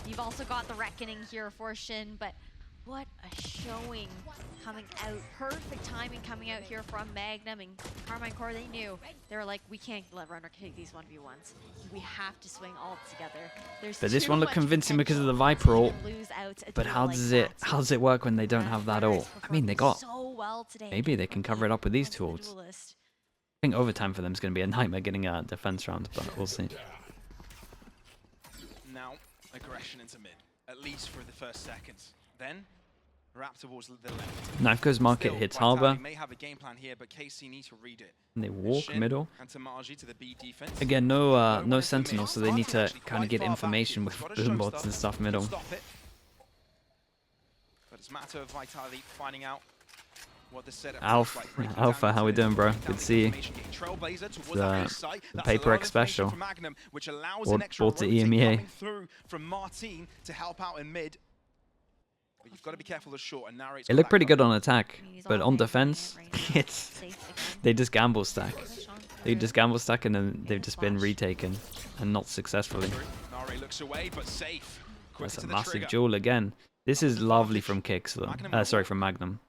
You've also got the Reckoning here for Shin, but what a showing coming out. Perfect timing coming out here from Magnum and Carmine Core. They knew. They were like, we can't let Runner take these 1v1s. We have to swing all together. There's But this too one looked much convincing because of the potential Viper ult. to lose out a But duel how like does that. it work when they don't have that Runner ult? is I mean, they got. performing so well today. Maybe they can cover it up with these two Onto the ults. duelist. I think overtime for them is going to be a nightmare getting a defense round, but we'll see. Now, aggression into mid, at least for the first seconds. Then, Wrap towards the left. Knife goes market, hits Harbor. May have a game plan here, but KC need to read it. And they walk middle. And Tamaji to the B defense. Again, no sentinel, so they need to kind of get information with boombots and stuff middle. But it's a matter of Vitality finding out what the setup looks like. Alpha, how we doing, bro? Good to see you. The Paper X special. Bought the EMEA. From Martin to help out in mid. But you've got to be careful of short and narrate. It looked pretty good on attack, but on defense, they just gamble stack. They just gamble stack and then they've just been retaken and not successfully. Looks away, but safe. That's a massive duel again. This is lovely from Kicks though. Sorry, from Magnum.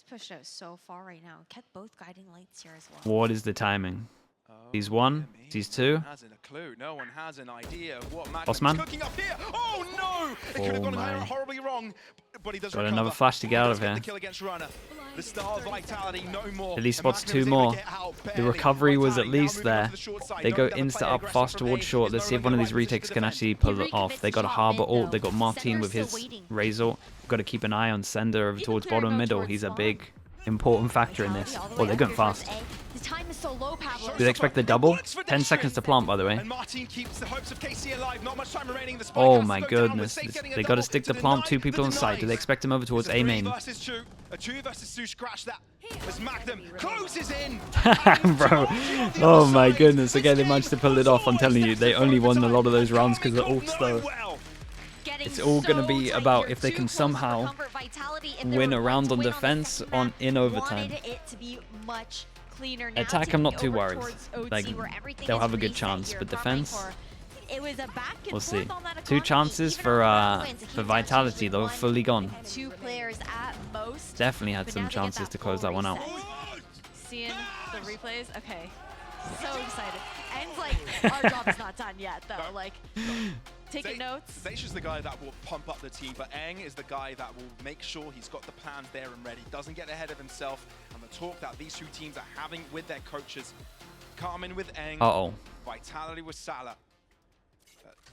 Pushed out so far right now. Kept both guiding lights here as well. What is the timing? Sees one, sees two. No one has an idea of what Bossman. Cooking up here. Oh no! It could have gone horribly wrong, but he does got another flash to get out of here. The star of Vitality, no more. At least spots two more. The recovery was at least there. They go insta up fast towards short. Let's see if one of these retakes can actually pull it off. They got a Harbor ult. They got Martin with his Razor. Got to keep an eye on Sender over towards bottom middle. He's a big, important factor in this. Oh, they're going fast. The time is so low, Pablo. Do they expect the double? 10 seconds to plant, by the way. Oh my goodness. They got to stick the plant. Two people on site. Do they expect him over towards A main? A 2 versus 2 scratch that. As Magnum closes in. Bro. Oh my goodness. Again, they managed to pull it off. I'm telling you, they only won a lot of those rounds because of ults, though. It's all going to be about if they can somehow win a round on defense in overtime. Attack, I'm not too worried. Like, they'll have a good chance, but defense, we'll see. 2 chances for Vitality, though, fully gone. Definitely had some chances to close that one out. Seeing the replays, okay. So excited. And like, our job is not done yet, though. Like, taking notes. Zacia's the guy that will pump up the team, but Eng is the guy that will make sure he's got the plans there and ready. Doesn't get ahead of himself. And the talk that these 2 teams are having with their coaches. Carmen with Eng. Vitality with Salah.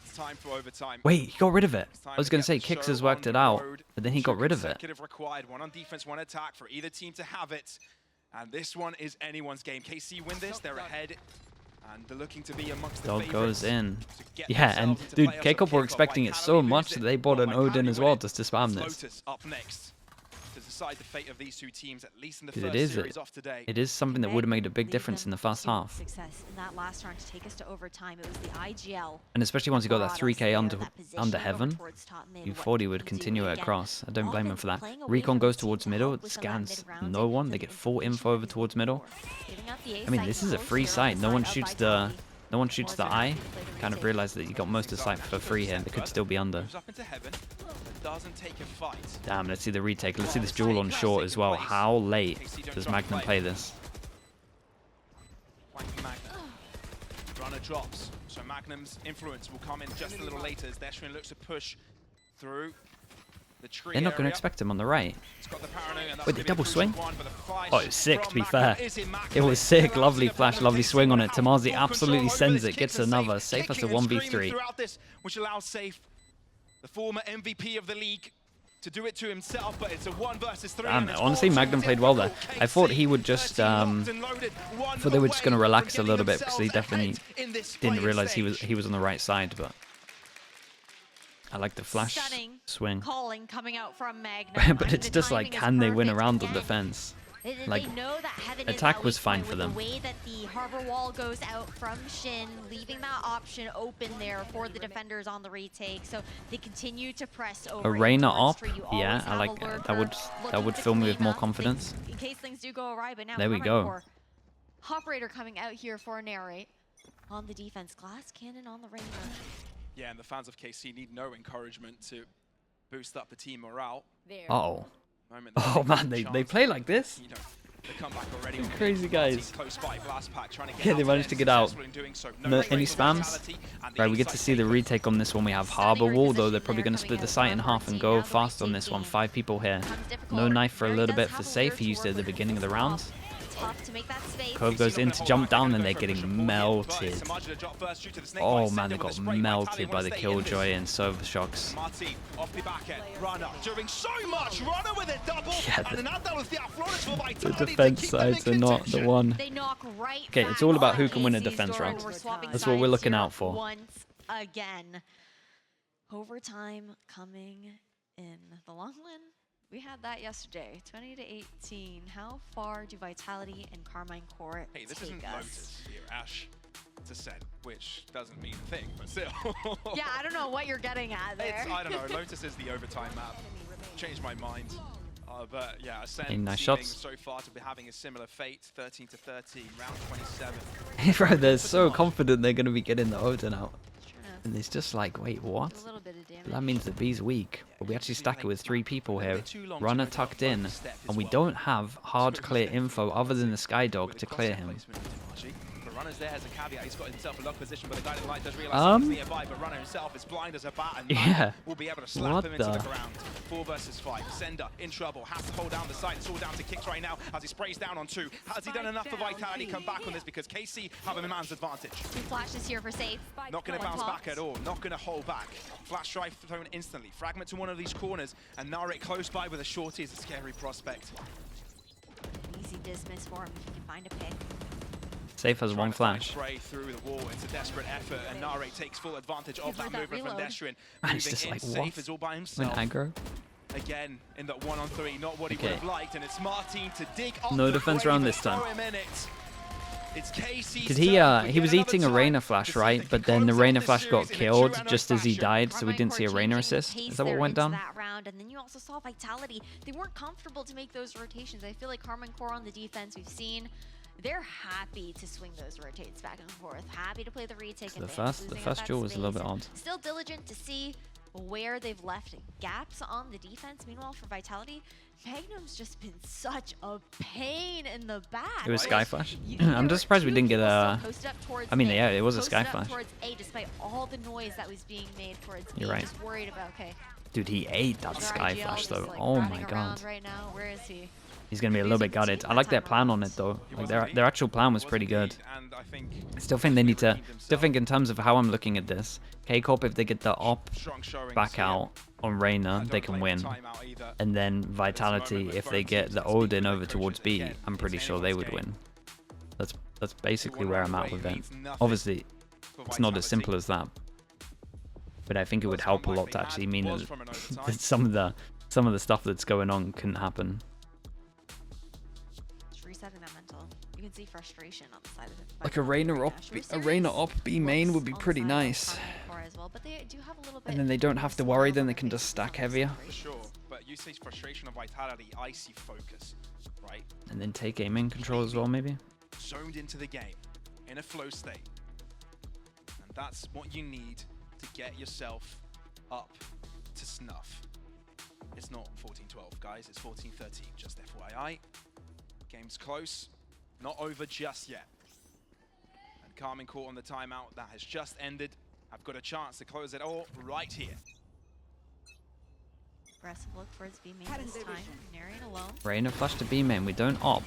It's time for overtime. Wait, he got rid of it. I was going to say Kicks has worked it out, but then he got rid of it. Required. 1 on defense, 1 attack for either team to have it. And this one is anyone's game. KC win this, they're ahead. And they're looking to be amongst the Dog goes in. Yeah, and dude, KCORP were expecting it so much that they bought an Odin as well just to spam this. Up next to decide the fate of these 2 teams, at least in the first series off today. It is something that would have made a big difference in the first half. Success in that last round to take us to overtime. It was the IGL. And especially once he got that 3k under heaven, you thought he would continue it across. I don't blame him for that. Recon goes towards middle, it scans no one. They get full info over towards middle. I mean, this is a free site. No one shoots the eye. Kind of realized that you got most of the site for free here. They could still be under. Damn, let's see the retake. Let's see this duel on short as well. How late does Magnum play this? Runner drops, so Magnum's influence will come in just a little later as Deshrin looks to push through the tree. They're not going to expect him on the right. Wait, the double swing? Oh, it was sick, to be fair. It was sick. Lovely flash, lovely swing on it. Tamazi absolutely sends it. Gets another. Safe as a 1v3. Which allows Safe, the former MVP of the league, to do it to himself, but it's a 1 versus 3. Honestly, Magnum played well there. I thought he would just, thought they were just going to relax a little bit because he definitely didn't realize he was on the right side, but I like the flash swing. Calling coming out from Magnum. But it's just like, can they win a round on defense? Like, attack was fine for them. The way that the harbor wall goes out from Shin, leaving that option open there for the defenders on the retake, so they continue to press over. A Reyna op, yeah, I like that would fill me with more confidence. In case things do go awry, but now there we go. Operator coming out here for a narrate on the defense. Glass cannon on the Reyna. Yeah, and the fans of KC need no encouragement to boost up the team morale. Oh man, they play like this? You know, the comeback already. Crazy guys. Close by, yeah, they managed to get out. No, any spams? Right, we get to see the retake on this one. We have Harbor Wall, though. They're probably going to split the site in half and go fast on this one. 5 people here. No knife for a little bit for Safe. He used it at the beginning of the round. tough to make that space. Cove goes in to jump down and they're getting melted. Oh man, they got melted by the Killjoy and Server Shocks. Yeah, the defense sides are not the one. Okay, it's all about who can win a defense round. That's what we're looking out for. Once again. Overtime coming in. The long win, we had that yesterday, 20-18. How far do Vitality and Carmine Core Hey, this take isn't us? Lotus here, Ash. It's Ascent, which doesn't mean a thing, but still. Yeah, I don't know what you're getting at there. I don't know. Lotus is the overtime map. Changed my mind. But yeah, Ascent Hey, nice seeming shots. so far to be having a similar fate. 13-13, round 27. Bro, they're so confident they're going to be getting the Odin out. And it's just like, wait, what? That means the B's weak. But we actually stack it with 3 people here. Runner tucked in. And we don't have hard clear info other than the Skydog to clear him. Runner's there as a caveat. He's got himself a lock position, but the guiding light does realize he's nearby. But Runner himself is blind as a bat, and yeah. will be able to slap him into the ground. 4 versus 5. Sender in trouble. Has to hold down the side. It's all down to Kicks right now as he sprays down on 2. Has he done enough for Vitality? Come back on this because KC have a man's advantage. 2 flashes here for safe. Not going to bounce back at all. Not going to hold back. Flash drive thrown instantly. Fragment to one of these corners, and Narek close by with a shorty is a scary prospect. Easy dismiss for him if he can find a pick. Safe has 1 flash. Spray through the wall. It's a desperate effort, and Narek takes full advantage of that movement from Destrian. It's just like, what? Safe is all by himself. Went aggro. Again, in that 1-on-3, not what he would have liked, and it's Martin to dig up No the defense grave round and this time. throw him in it. It's KC's Did turn. he was eating a Reyna flash, right? But then the Reyna flash got killed just as he died, so we didn't see a Reyna assist. Is that what went down? That round, and then you also saw Vitality. They weren't comfortable to make those rotations. I feel like Carmine Core on the defense we've seen, they're happy to swing those rotates back and forth, happy to play the retake. So the first duel was a little bit odd. Still diligent to see where they've left gaps on the defense. Meanwhile, for Vitality, Magnum's just been such a pain in the back. It was Sky Flash. I'm just surprised we didn't get a... I mean, yeah, it was a Sky Flash. Towards A, despite all the noise that was being made towards B. You're right. Just worried about, okay. Dude, he ate that Sky Flash, though. Oh my god. Right now. Where is he? He's going to be a little bit gutted. I like their plan on it, though. Like, their actual plan was pretty good. I still think they need to... Still think in terms of how I'm looking at this, KCORP, if they get the op back out on Reyna, they can win. And then Vitality, if they get the Odin over towards B, I'm pretty sure they would win. That's basically where I'm at with it. Obviously, it's not as simple as that. But I think it would help a lot to actually mean that some of the stuff that's going on couldn't happen. Resetting that mental. You can see frustration on the side of it. Like a Reyna op B main would be pretty nice. But they do have a little bit, and then they don't have to worry, then they can just stack heavier. For sure, but you see frustration of Vitality, I see focus, right? And then take aim in control as well, maybe? Zoned into the game, in a flow state. And that's what you need to get yourself up to snuff. It's not 14-12, guys, it's 14-13, just FYI. Game's close, not over just yet. And Carmine caught on the timeout that has just ended. I've got a chance to close it all right here. Aggressive look towards B main this time. Narian alone. Reyna flash to B main. We don't op,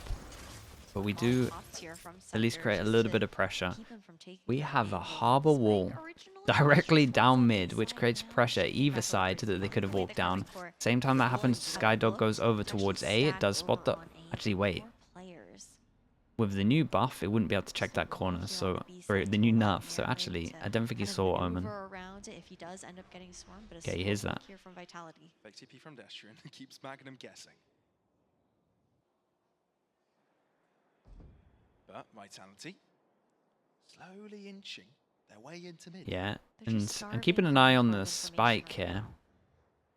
but we do at least create a little bit of pressure. We have a harbor wall directly down mid, which creates pressure either side that they could have walked down. Same time that happens, Skydog goes over towards A. It does spot the... Actually, wait. With the new buff, it wouldn't be able to check that corner, so... Or the new nerf, so actually, I don't think he saw Omen. Okay, he hears that. Fake TP from Destrian keeps Magnum guessing. But Vitality slowly inching their way into mid. Yeah, and I'm keeping an eye on the spike here.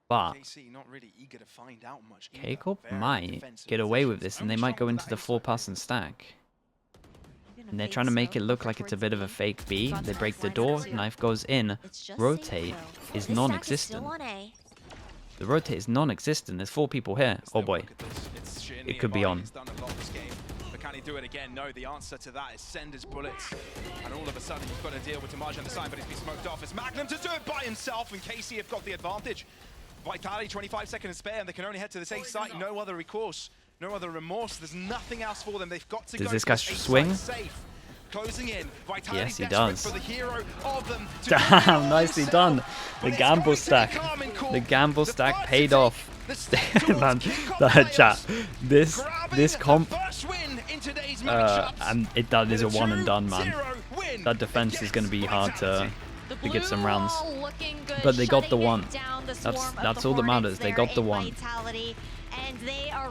But KCORP might get away with this, and they might go into the 4-person stack. And they're trying to make it look like it's a bit of a fake B. They break the door, knife goes in. Rotate is non-existent. The rotate is non-existent. There's 4 people here. Oh boy. It could be on. Can he do it again? No, the answer to that is send his bullets. And all of a sudden, you've got to deal with Damage on the side, but he's been smoked off. It's Magnum to do it by himself, and KC have got the advantage. Vitality, 25 seconds spare, and they can only head to this A site. No other recourse. no other remorse. There's nothing else for them. They've got to Does go this guy for a swing? safe. Closing in. Vitality Yes, he desperate does. for the hero of them to Damn, nicely done. The But it's gamble going to be stack. Carmen Corp. The gamble The stack first to paid take off. the step towards Man, KCORP that players. chat. This Grabbing comp, the first win in today's matchups. and that is a With one and done, man. 2-0 win That defense is going to be hard to get some rounds. Looking good, But they got the shutting one. down the That's swarm of all the that matters. Hornets They there got the in one. Vitality, and they are